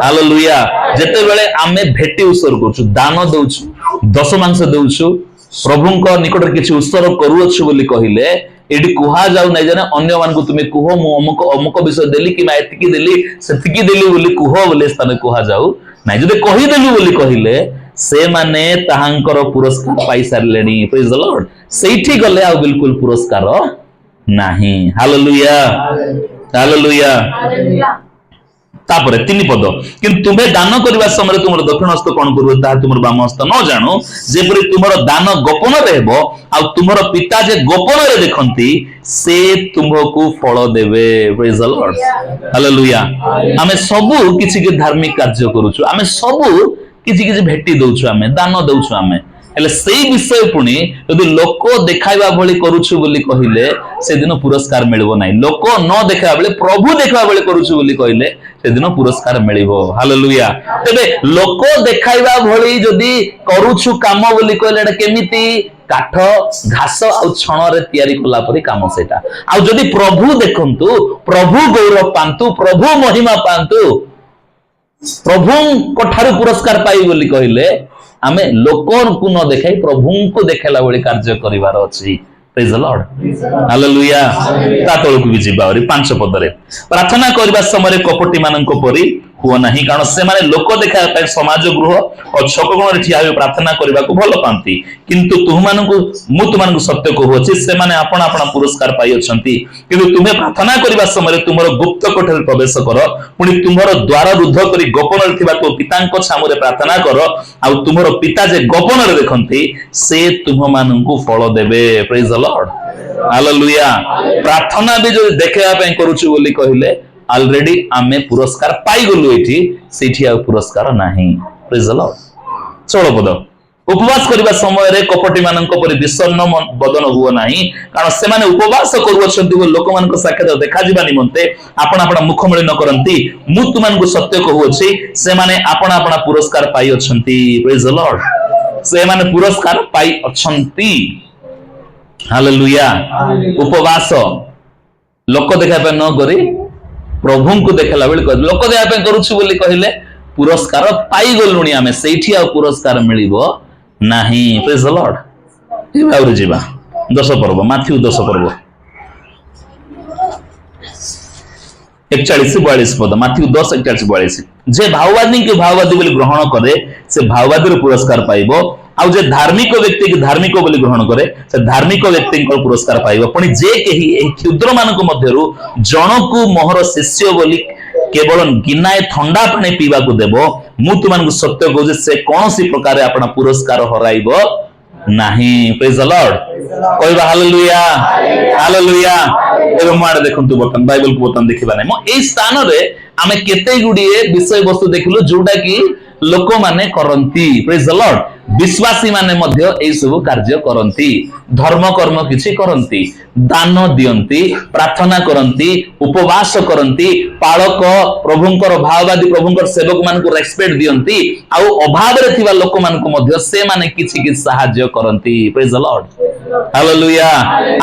hallelujah. जेते बेले आमे भेटी उत्सर्ग करछु, दान दउछु, दशमांश दउछु, प्रभुंक निकट किछि उत्सर्ग करूछु बोली कहिले एडी कुहा जाउ नै जाने अन्य मान को तुमे कुहो मु अमुक अमुक विषय देली कि मा एतिकी देली सेतिकी देली बोली कुहो बोले स्थाने कुहा जाउ नै। जदि कहि देलु बोली कहिले से माने ताहांकर पुरस्कार पाई सारलेनी। Praise the Lord. सेठी गले आ बिल्कुल पुरस्कार नाही। Hallelujah hallelujah. तापर 3 पद, किंतु तुम्हें दान करबा समय तुमर दक्षिण हस्त कोन करबो ता तुमर बाम हस्त न जानो, जेपरि तुमर दान गोपन रहबो आ तुमर पिता जे गोपन रे देखंती से तुमको फल देबे। Praise the Lord, hallelujah. आमे सबु किछि के धार्मिक कार्य करूछु, आमे सबु किछि किछि भेटी दउछु, आमे दान दउछु, आमे हेले सेई विषय पुनी यदि लोक देखाइबा भली करूछु बोली कहिले से दिन पुरस्कार मिलबो नाही। लोक न देखाइबा बेले प्रभु देखाइबा बेले करूछु बोली कहिले से दिन पुरस्कार मिलिबो। हालेलुया। तबे लोक देखाइबा भली जदि करूछु काम बोली कहिले एटा केमिति काठ घास आ छण रे तयारी कला परी काम सेटा। आ जदि प्रभु देखंतु, प्रभु गौरव पांतु, प्रभु महिमा पांतु, प्रभु कोठारु पुरस्कार पाई बोली कहिले आमे लोकन को न देखाई प्रभु को देखेला बळी कार्य करिवार अछि। Praise the Lord, hallelujah. ता तळकु भी जिबा और 5 पदरे, प्रार्थना करबा समय कपटी मानक परी हुआ नाही, कारण से माने लोक देखा पय समाज गृह और छक कोण रे ठिया हो प्रार्थना करबा को भल पांती, किंतु तुम मानकु मु तुम मानकु सत्य कहूछि से माने आपण आपण पुरस्कार पाई अछंती। किंतु तुम्हे प्रार्थना करबा समय तुमर गुप्त कोठरी प्रवेश कर, पुनी तुमर द्वार रुद्ध करी गोपन रे थिबा तो पितांक सामने प्रार्थना कर, आ तुमर पिता जे गोपन रे देखंती से तुम मानकु फल देबे। Praise the Lord, hallelujah. प्रार्थना भी जो देखा पय करूछु बोली कहिले ऑलरेडी आमे पुरस्कार पाई गलु, एठी सेठी आ पुरस्कार नाही। Praise the Lord. 16 पद, उपवास करबा समय रे कपटी मानक परि विषन्न बदन हुओ नाही, कारण से माने उपवास करूछंती वो लोक मानक साक्षात देखा जिबा निमंते आपण आपण मुख मिलन करंती। मु तुमनको सत्य कहूछि से माने आपण आपण पुरस्कार पाई अछंती। Praise the Lord. से माने पुरस्कार पाई अछंती। हालेलुया। उपवास लोक देखा पे न करी प्रभु को देखला बेले लोक देखा पे करूछु बोली कहिले पुरस्कार पाई गलुनी, आमे सेठी आ पुरस्कार मिलिबो नाही। Praise the Lord. ए बाउरी जिबा 10 पर्व, माथ्यू 10 पर्व 41-42 पद, माथ्यू 10:41-42। जे भाववादी के भाववादी बोली ग्रहण करे से भाववादी रो पुरस्कार पाइबो, आ जे धार्मिक व्यक्ति के धार्मिक बोली ग्रहण करे से धार्मिक व्यक्ति को पुरस्कार पाइबो। पुनी जे केही एही क्षुद्र मानक मध्यरु जणकु मोहर शिष्य बोली केवल गिनाए ठंडा पानी पीवा को देव मु तुमको सत्य कहूँ से कौन सी प्रकार आपण पुरस्कार हराइब नहीं। प्रेज द लॉर्ड कहबा हालेलुया हालेलुया। एवं मारे देखंतु बर्तन बाइबल को बर्तन देखिबा नै मो एई स्थान रे आमे केते गुडिए विषय वस्तु देखिलु जोटा कि लोक माने करंती। प्रेज द लॉर्ड विश्वासी माने मध्य एई सब कार्य करंती धर्म कर्म किछि करंती दान दियंती प्रार्थना करंती उपवास करंती पालक प्रभुंकर भाववादी प्रभुंकर सेवक मान को रेस्पेक्ट दियंती आउ अभाव रे थिबा लोक मान को मध्य से माने किछि कि सहाय्य करंती। Praise the Lord hallelujah.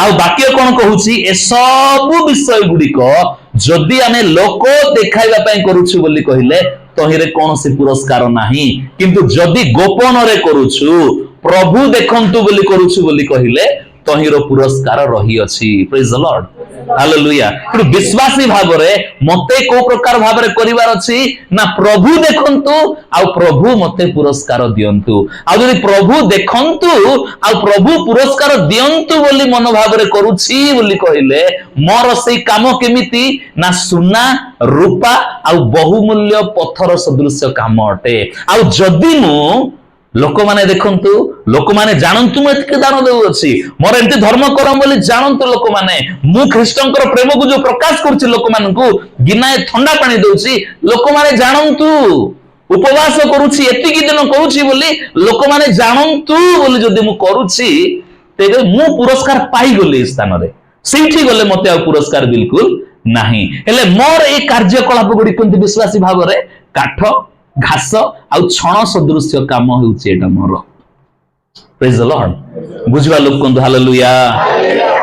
आउ वाक्य कोन कहूछि ए सब विषय गुडी को जदि आमे लोक देखाइबा पई करूछु बोली कहिले तहिरे कौन सी पुरस्कार नाही किंतु जदि गोपन रे करूछु प्रभु देखंतु बोली करूछु बोली कहिले तहिरो पुरस्कार रही अछि। Praise the Lord hallelujah. कि विश्वासी भाव रे मते को प्रकार भाव रे करिवार अछि ना प्रभु देखंतु आ प्रभु मते पुरस्कार दियंतु आ जदि प्रभु देखंतु आ प्रभु पुरस्कार दियंतु बोली मन भाव रे करूछि बोली कहिले मोर सेई काम केमिति ना सुना रूपा आ बहुमूल्य पत्थर सदृश काम अटे। आ जदि मु लोक माने देखंतु लोक माने जानंतु मु एतके दान देउ अछि मोर एंती धर्म करम बोली जानंतु लोक माने मु ख्रीष्टंकर प्रेम को जो प्रकाश करछि लोक मानकु गिनाए ठंडा पानी दउछि लोक माने जानंतु उपवास करूछि एतिकी दिन करूछि बोली लोक माने जानंतु बोली जदि मु करूछि तेबे मु पुरस्कार पाई गली स्थान रे सेठी गले मते आ पुरस्कार बिल्कुल नाही। हेले मोर ए कार्यकलाप गुडी कोंति विश्वासी भाव रे काठ घास आउ छण सदृश काम होउछि एटा मोर। प्रेज द लॉर्ड बुझवा लोक कोंतु हालेलुया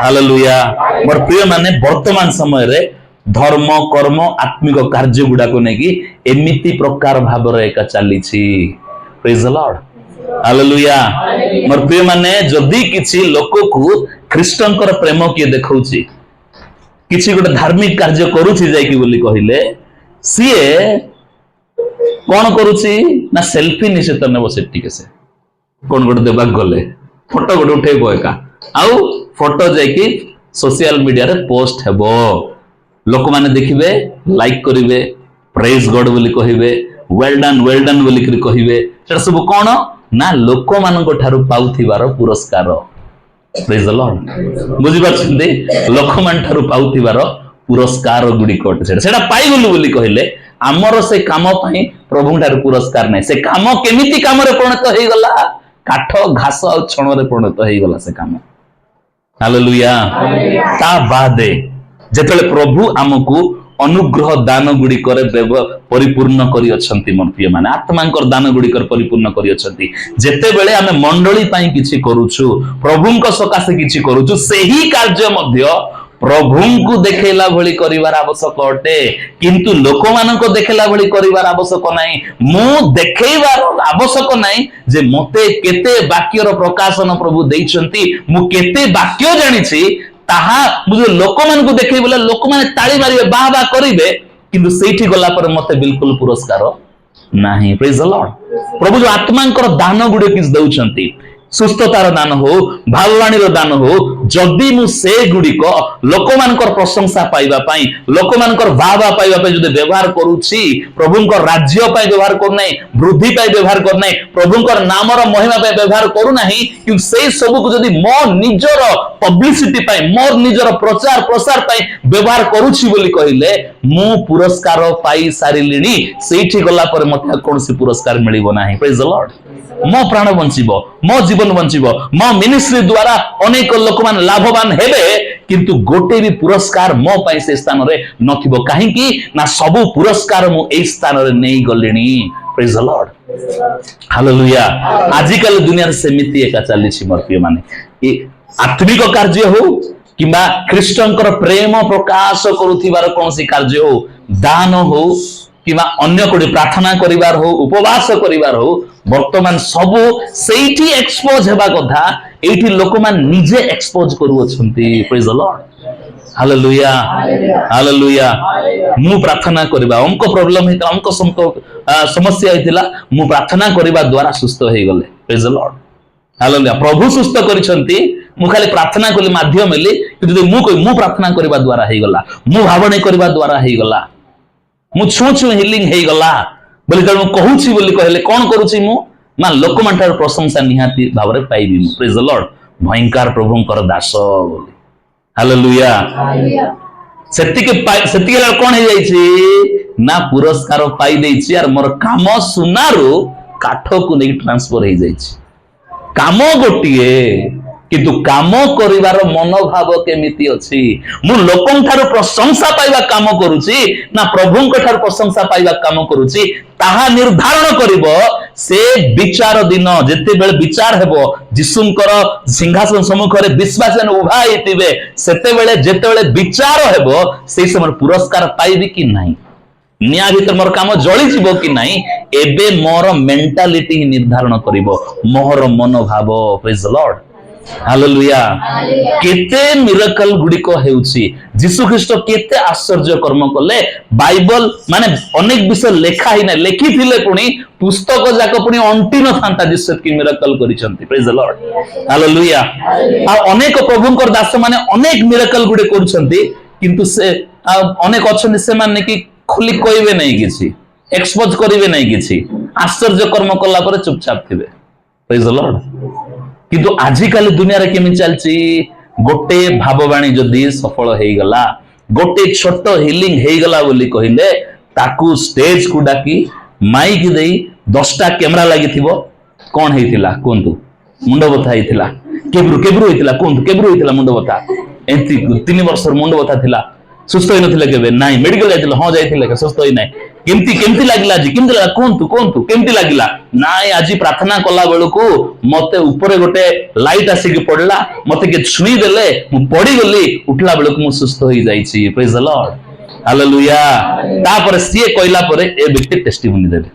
हालेलुया। मोर प्रिय माने वर्तमान समय रे धर्म कर्म आत्मिक कार्य गुडा को नेकी एमिति प्रकार भाव रे एका चाली छी। Praise the Lord hallelujah. मोर प्रिय माने जदि किछि लोक को ख्रीष्टंकर प्रेम किए देखौछि किछि गोटे धार्मिक कार्य करूछि जायकि बोली कहिले सीए कौन करूछि ना सेल्फी निश्चित नेबो सेठी के से कोन गोटे देबा गले फोटो गोटे उठेबो एका आउ फोटो जायकि सोशल मीडिया रे पोस्ट हेबो लोक माने देखिबे लाइक करिवे प्रेज गॉड बोली कहिबे वेल डन बोली कहिबे सेटा सब कोन ना लोक मानको ठारू पाउथिबार पुरस्कार। प्रेज द लॉर्ड बुझि पाछिंदे लोक मान ठारू पाउथिबार पुरस्कार गुडी कोट सेटा पाई गलु बोली कहिले आमर से काम पाई प्रभु ठारू पुरस्कार नै से काम केमिति काम रे परिणत होई गला काठ घास आ छण रे परिणत होई गला से काम। हालेलुया। ता बादे जेतले प्रभु हमकु अनुग्रह दान गुडी करे परिपूर्ण करी अछंती मन प्रिय माने आत्मांकर दान गुडी कर परिपूर्ण करी अछंती जेते बेले हमें मंडली पाई किछि करूछु प्रभुंक सकासे किछि करूछु सेही कार्य मध्य प्रभुंकु देखेला भली करिवार आवश्यक अटे किंतु लोक मानको देखेला भली करिवार आवश्यक नाही मु देखैबार आवश्यक नाही जे मते केते वाक्यर प्रकाशन प्रभु दैछंती मु केते वाक्य जानिछि ताहा मुझे लोक मान को देखै बोले लोक माने ताली मारिबे बाह बाह करिवे किंतु सेठी गला पर मते बिल्कुल पुरस्कार नाही। Praise the Lord. प्रभु जो आत्मांकर दान गुडे किस दउछंती सुस्थतार दान हो भाववाणीर दान हो जदि मु से गुडी को लोक मानकर प्रशंसा पाइबा पाई लोक मानकर भावा पाइबा पाई जदि व्यवहार करूछि प्रभुंकर राज्य पाई व्यवहार कर नै वृद्धि पाई व्यवहार कर नै प्रभुंकर नामर महिमा पाई व्यवहार करू नाही कि सेई सब को जदि मो निजर पब्लिसिटी पाई मोर निजर प्रचार प्रसार पाई व्यवहार करूछि बोली कहिले मु पुरस्कार पाई सारिलिनी सेठी गला पर मते कोनसी पुरस्कार मिलिबो नाही। Praise the Lord. मो प्राण बंचिबो मो जीवन बंचिबो मो मिनिस्ट्री द्वारा अनेक लोक मान लाभवान हेबे किंतु गोटे भी पुरस्कार मो पाई से स्थान रे नथिबो काहे कि ना सब पुरस्कार मु एई स्थान रे नेई गलेनी। Praise the Lord hallelujah. आजिकल दुनिया रे सेमिति एका चाली छी मोर प्रिय माने ए आत्मिक कार्य हो किबा ख्रीष्टंकर प्रेम प्रकाश करूथिबार कोनसी कार्य हो दान हो किबा अन्य कोडी प्रार्थना करिवार हो उपवास करिवार हो वर्तमान सब सेठी एक्सपोज हेबा कथा एठी लोक मान निजे एक्सपोज करू अछंती। Praise the Lord hallelujah hallelujah. मु प्रार्थना करिबा हमको प्रॉब्लम हेता हमको समस्या हेतिला मु प्रार्थना करिबा द्वारा सुस्थ हे गले। Praise the Lord hallelujah. प्रभु सुस्थ करिसंती मु खाली प्रार्थना कली माध्यम हेली किंतु मु प्रार्थना करिबा द्वारा हे गला मु भावना करिबा द्वारा हे गला। मु छु छु हिलिंग हे गला बोली जब कहूची बोली कहले कोन करूची मु ना लोक मानठार प्रशंसा निहाती भावरे पाइबी मु प्रेज द लॉर्ड भयंकर प्रभुंकर दास बोली हालेलुया सेतिके कोन हे जाईची ना पुरस्कार पाई देईची यार मोर काम सुनारू काठ को नहीं ट्रांसफर हो जाईची काम गोटिए किंतु काम करिवार मनोभाव केमिति अछि मु लोकन ठारो प्रशंसा पाइबा काम करूची ना प्रभुंक ठारो प्रशंसा पाइबा काम करूची ताहा निर्धारण करिवो से विचार दिन जेते बेले विचार हेबो जिसुंकर सिंहासन सम्मुख रे विश्वासन उभा हेतिबे सेते बेले जेते बेले विचार हेबो से समय पुरस्कार पाइबी कि नहीं निया भीतर मोर काम जळी जीवो कि नहीं एबे मोर मेंटालिटी निर्धारण करिवो मोर मनोभाव प्रेज द लॉर्ड हालेलुया केते मिरेकल गुडिको हेउची जीसु ख्रीष्ट केते आश्चर्य कर्म कले बाइबल माने अनेक विषय लेखा ही ना लेखिथिले पुनी पुस्तक जाक पुनी अंटी न थांता जीसु की मिरेकल करिसंती प्रेज द लॉर्ड हालेलुया आ अनेक प्रभुंकर दास माने अनेक मिरेकल गुडे करिसंती किंतु से अनेक अछन से माने कि खुली कहबे नहीं किछि एक्सपोज करिवे नहीं किछि आश्चर्य कर्म कला पर चुपचाप थिबे प्रेज द लॉर्ड किंतु आजिकाली दुनिया रे केमि चलछि गोटे भाववाणी जदि सफल हेई गला गोटे छोट हिलिंग हेई गला बोली कहिले ताकू स्टेज को डाकी माइक देई 10टा कैमरा लागिथिबो कोन हेइतिला कोंतु मुंड बथा हेइतिला केब्रु हेइतिला कोंतु केब्रु हेइतिला मुंड बथा एंती 3 वर्ष मुंड बथा थिला सुस्त होई नथिले केबे नाही मेडिकल जाइतिला हो जाइतिले के सुस्त होई नाही केमती लागिला जी केमती लागला कोंतु केमती लागिला नाय आजी प्रार्थना कला बेलकू मते ऊपर गोटे लाइट आसिक पड़ला मते के छुई देले मु पड़ी गली उठला बेलकू मु सुस्त होई जाईची प्रेज द लॉर्ड हालेलुया तापर सिए कहला परे ए व्यक्ति टेस्टिमोनी देबे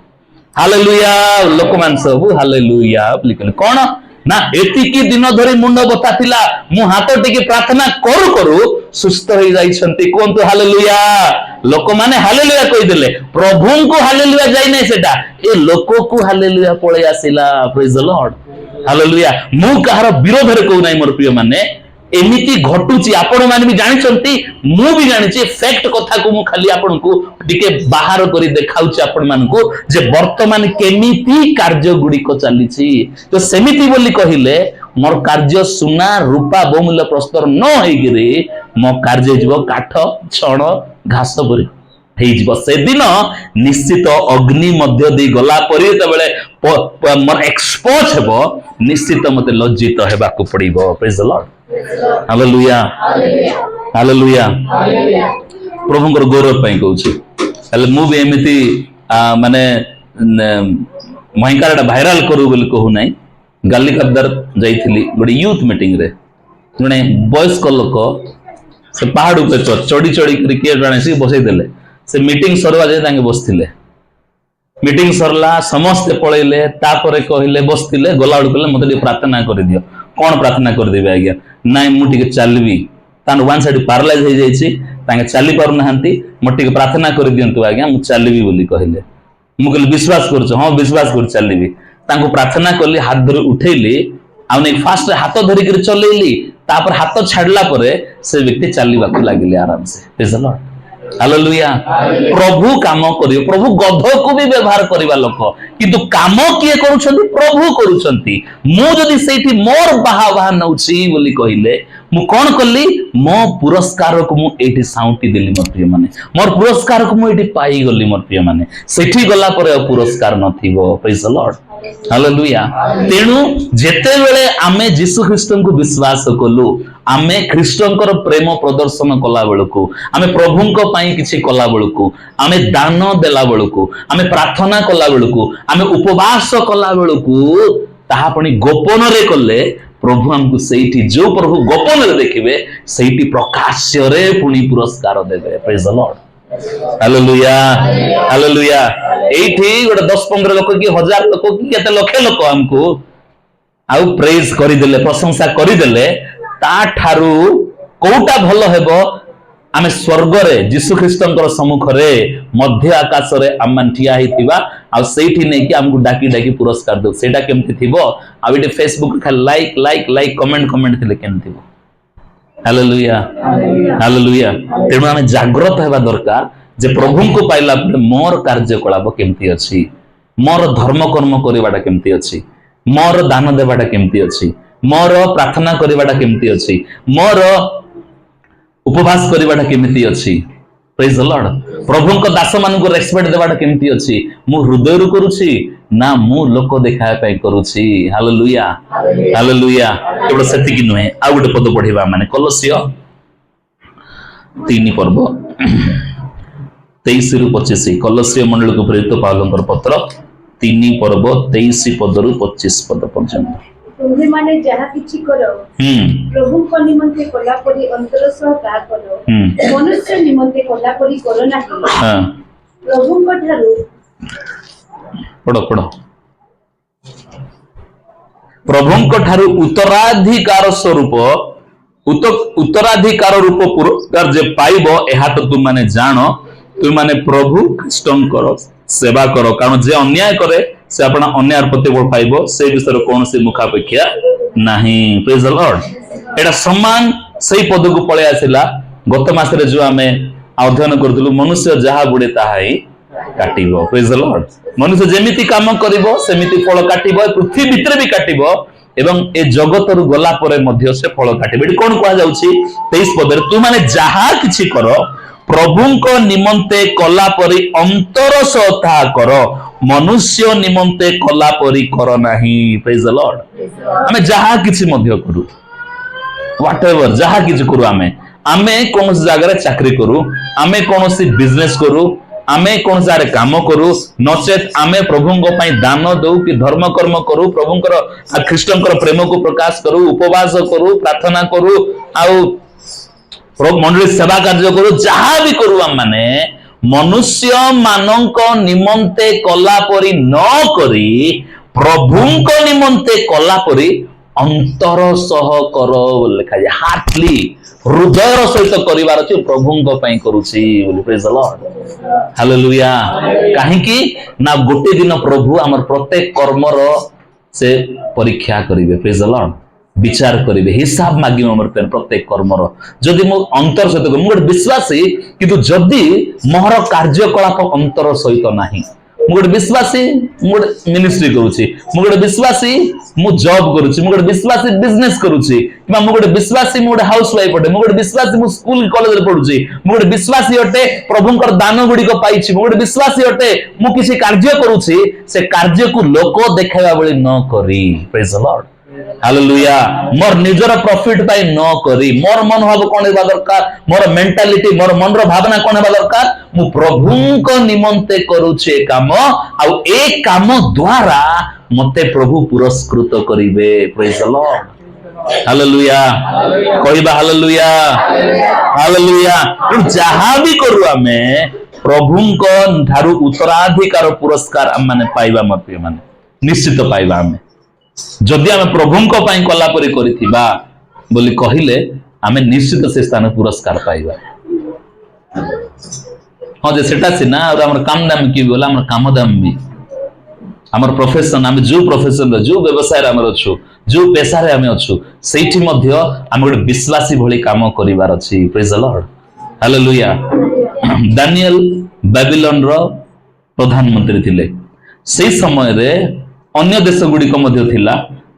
हालेलुया लोकमान सब हालेलुया लिखले कोन ना एतिकी दिन धरी मुंड बता थिला मु हाथ टिके प्रार्थना करू करू सुस्त होई जाईछंती कोंतु हालेलुया लोक माने हालेलुया कहि देले प्रभु को हालेलुया जाई नै सेटा ए लोक को हालेलुया पळे आसिला प्रेज द लॉर्ड हालेलुया मु कहार विरोध रे कहू नै मोर प्रिय माने एमिति घटुची आपण माने भी जानिछंती मु भी जानिछि फैक्ट कथा को मु खाली आपण को टिके बाहर करी देखाउछि आपण मान को जे वर्तमान केमिति कार्य गुडी को चलीछि तो सेमिति बोली कहिले मोर कार्य सुना रूपा बहुमूल्य प्रस्तर न होई गिरी मो कार्य जीव काठ छण घास परी हेइजिबो से दिन निश्चित अग्नि मध्य दे गला परी तबेले मोर एक्सपोज हेबो निश्चित मते लज्जित हेबा को पड़िबो praise the Lord hallelujah hallelujah प्रभुंकर गौरव पई कहूची हले मु भी एमिति माने महिंकारटा भाइराल करू बोली कहू नै गालिकादार जाइथिली गोटे यूथ मीटिंग रे जने वयस्क लोक से पहाड़ ऊपर चढ़ी करी किए जने से बसई देले से मीटिंग सरवा जे तांगे बसथिले मीटिंग सरला समस्त पळैले तापरे कहिले बसथिले गोलाउड कले मते दी प्रार्थना कर दियो कोन प्रार्थना कर देबे आज्ञा नाइ मु टिके चलबी तान वन साइड पैरालाइज हो जाईछि तांगे चली पारु नहंती मु टिके प्रार्थना कर दियंतु आज्ञा मु चलबी बोली कहिले मु कहले विश्वास करछ हां विश्वास कर चलबी तांको प्रार्थना करली हाथ धरि उठैली आ नै फास्ट हाथ धरि कर चलेली तापर हाथ छाडला परे से व्यक्ति चलीबा को लागिले आराम से प्रेज द लॉर्ड हालेलुया प्रभु काम करियो प्रभु गध को भी व्यवहार करिवा लोक किंतु काम किए करूछंती प्रभु करूछंती मु जदी सेठी मोर बाहा नउछि बोली कहिले मु कोन करली मो पुरस्कार को मु एठी साउंटी देली मोर प्रिय माने मोर पुरस्कार को मु एठी पाई गली मोर प्रिय माने सेठी गला परे पुरस्कार नथिबो प्रेज द लॉर्ड हालेलुया तेनु जेते बेले आमे यीशु ख्रीष्टन को विश्वास कलु आमे ख्रीष्टनकर प्रेम प्रदर्शन कला बेलकू आमे प्रभुंक पई किछि कला बेलकू आमे दान देला बेलकू आमे प्रार्थना कला बेलकू आमे उपवास कला बेलकू ताहा पणी गोपन रे कले प्रभु हमको सेठी जो प्रभु गोपन रे देखिबे सेठी प्रकाश्य रे पुणी पुरस्कार देबे praise the Lord hallelujah hallelujah एठी गोटे 10-15 लोक की 1000 लोक की केते लक्ष लोक हमको आउ प्रेज करि देले प्रशंसा करि देले ता ठारू कोउटा भलो हेबो आमे स्वर्ग रे यीशु ख्रीष्टनकर सम्मुख रे मध्य आकाश रे आमान ठिया हितिबा आ सेठी नै कि हमको डाकी डाकी पुरस्कार दो सेटा केमति थिबो आ बिटे फेसबुक खा लाइक कमेंट थिले केमति थिबो हालेलुया हालेलुया तेणु आमे जागृत हेबा दरकार जे प्रभु को पाइला मोर कार्यकलाप केमती अच्छी, मोर धर्म कर्म करवाटा केमती अच्छी, मोर दान देवाटा केमती अच्छी, मोर प्रार्थना करवाटा केमती अच्छी, मोर उपवास करवाटा केमती अच्छी। Praise the Lord. प्रभु को दास मान को रेस्पेक्ट देवाटा केमती अच्छी, मु हृदय रु करूची ना मु लोक देखाय पाई करूची। Hallelujah hallelujah. केवल सेति कि नुहे आ गोटे पद पढिबा माने कलोसियो 3 पर्व 23 रु 25। कलोसियो मंडल को प्रेरित पावलंकर पत्र 3 पर्व 23 पद रु 25 पद पर्यंत। तुम्हें माने जहाँ किछि करो प्रभु को निमंते कला परी अंतर सह ता करो, मनुष्य निमंते कला परी करो नाही। प्रभु को ठारू पढ़ो पढ़ो। प्रभु को ठारू उत्तराधिकार स्वरूप उत्तराधिकार रूप पुरस्कार जे पाइबो एहा तो तुम माने जानो, तुम माने प्रभु ख्रीष्टंकर सेवा करो, कारण जे अन्याय करे से अपना अन्याय प्रतिफल पाइबो, से विषय कौन सी मुखापेक्षा नहीं। Praise the Lord. एटा सम्मान सही पद को पळे आसिला। गत मास रे जो आमे अध्ययन करथुलु मनुष्य जहा बुडे ताहा ही काटिबो। Praise the Lord. मनुष्य जेमिति काम करिवो सेमिति फल काटिबो, पृथ्वी भितर भी काटिबो एवं ए जगत रु गला परे मध्य से फल काटिबो। एटी कोन कहा जाउछि 23 पदरे, तू माने जहा किछि करो प्रभु को निमंते कला परी अंतर सता करो, मनुष्य निमंते कला परी करो नाही। Praise the Lord. हमें जहा किछि मध्य करू, व्हाटएवर जहा किछि करू, आमे कोन जगह रे चाकरी करू, आमे कोन सी बिजनेस करू, आमे कोन सारे काम करू, नचेत आमे प्रभुंक पई दान दउ कि धर्म कर्म करू, प्रभुंकर ख्रीष्टंकर प्रेम को प्रकाश करू, उपवास करू, प्रार्थना करू, आउ मंडली सेवा कार्य करू, जहा भी करू हम माने मनुष्य मानक निमंते कला परी न करी प्रभुंक निमंते कला परी अंतर सह करो लिखा जाय। हार्टली हृदयर सहित करिवार अछि प्रभुंक पई करूछि बोली। Praise the Lord. हालेलुया। काहे कि ना गोटे दिन प्रभु हमर प्रत्येक कर्मर से परीक्षा करिवे। Praise the Lord. विचार करिवे, हिसाब मागिबे हमर प्रत्येक कर्मर। जदि मो अंतर सहित मु गोटे विश्वासी किंतु जदि मोर कार्यकलाप अंतर सहित नाही, मु गोटे विश्वासी मु गोटे मिनिस्ट्री करूछि, मु गोटे विश्वासी मु जॉब करूछि, मु गोटे विश्वासी बिजनेस करूछि, किबा मु गोटे विश्वासी मु गोटे हाउस वाइफ अटे, मु गोटे विश्वासी मु स्कूल कॉलेज रे पढुछि, मु गोटे विश्वासी अटे प्रभुंकर दान गुडी को पाइछि, मु गोटे विश्वासी अटे मु किछि कार्य करूछि, से कार्य को लोक देखाइबा बळी न करी। Praise the Lord. हालेलुया। मोर निजर प्रॉफिट पाई न करी, मोर मनोभाव कोन हेबा दरकार, मोर मेंटालिटी मोर मनर भावना कोन हेबा दरकार, मु प्रभुंक निमंते करूछे काम, आ ए काम द्वारा मते प्रभु पुरस्कृत करिवे। Praise the Lord. हालेलुया। कहिबा हालेलुया हालेलुया। जहा भी करू आमे प्रभुंक ठारू उत्तराधिकार पुरस्कार हम माने पाइबा मते माने निश्चित पाइबा। आमे जदि आमे प्रभुंक पई कला परी करिथिबा बोली कहिले आमे निश्चित से स्थान पुरस्कार पाइबा। हां जे सेटा सिना और हमर काम दाम की बोला हमर काम दाम भी हमर प्रोफेशन, आमे जो प्रोफेशन रे जो व्यवसाय रे हमर अछु, जो पेशा रे आमे अछु, सेठी मध्य आमे गोटे विश्वासी भली काम करिवार अछि। Praise the Lord. Hallelujah. Daniel Babylon रो प्रधानमंत्री थिले। सेही समय रे अन्य देश गुडी को मध्य थिला,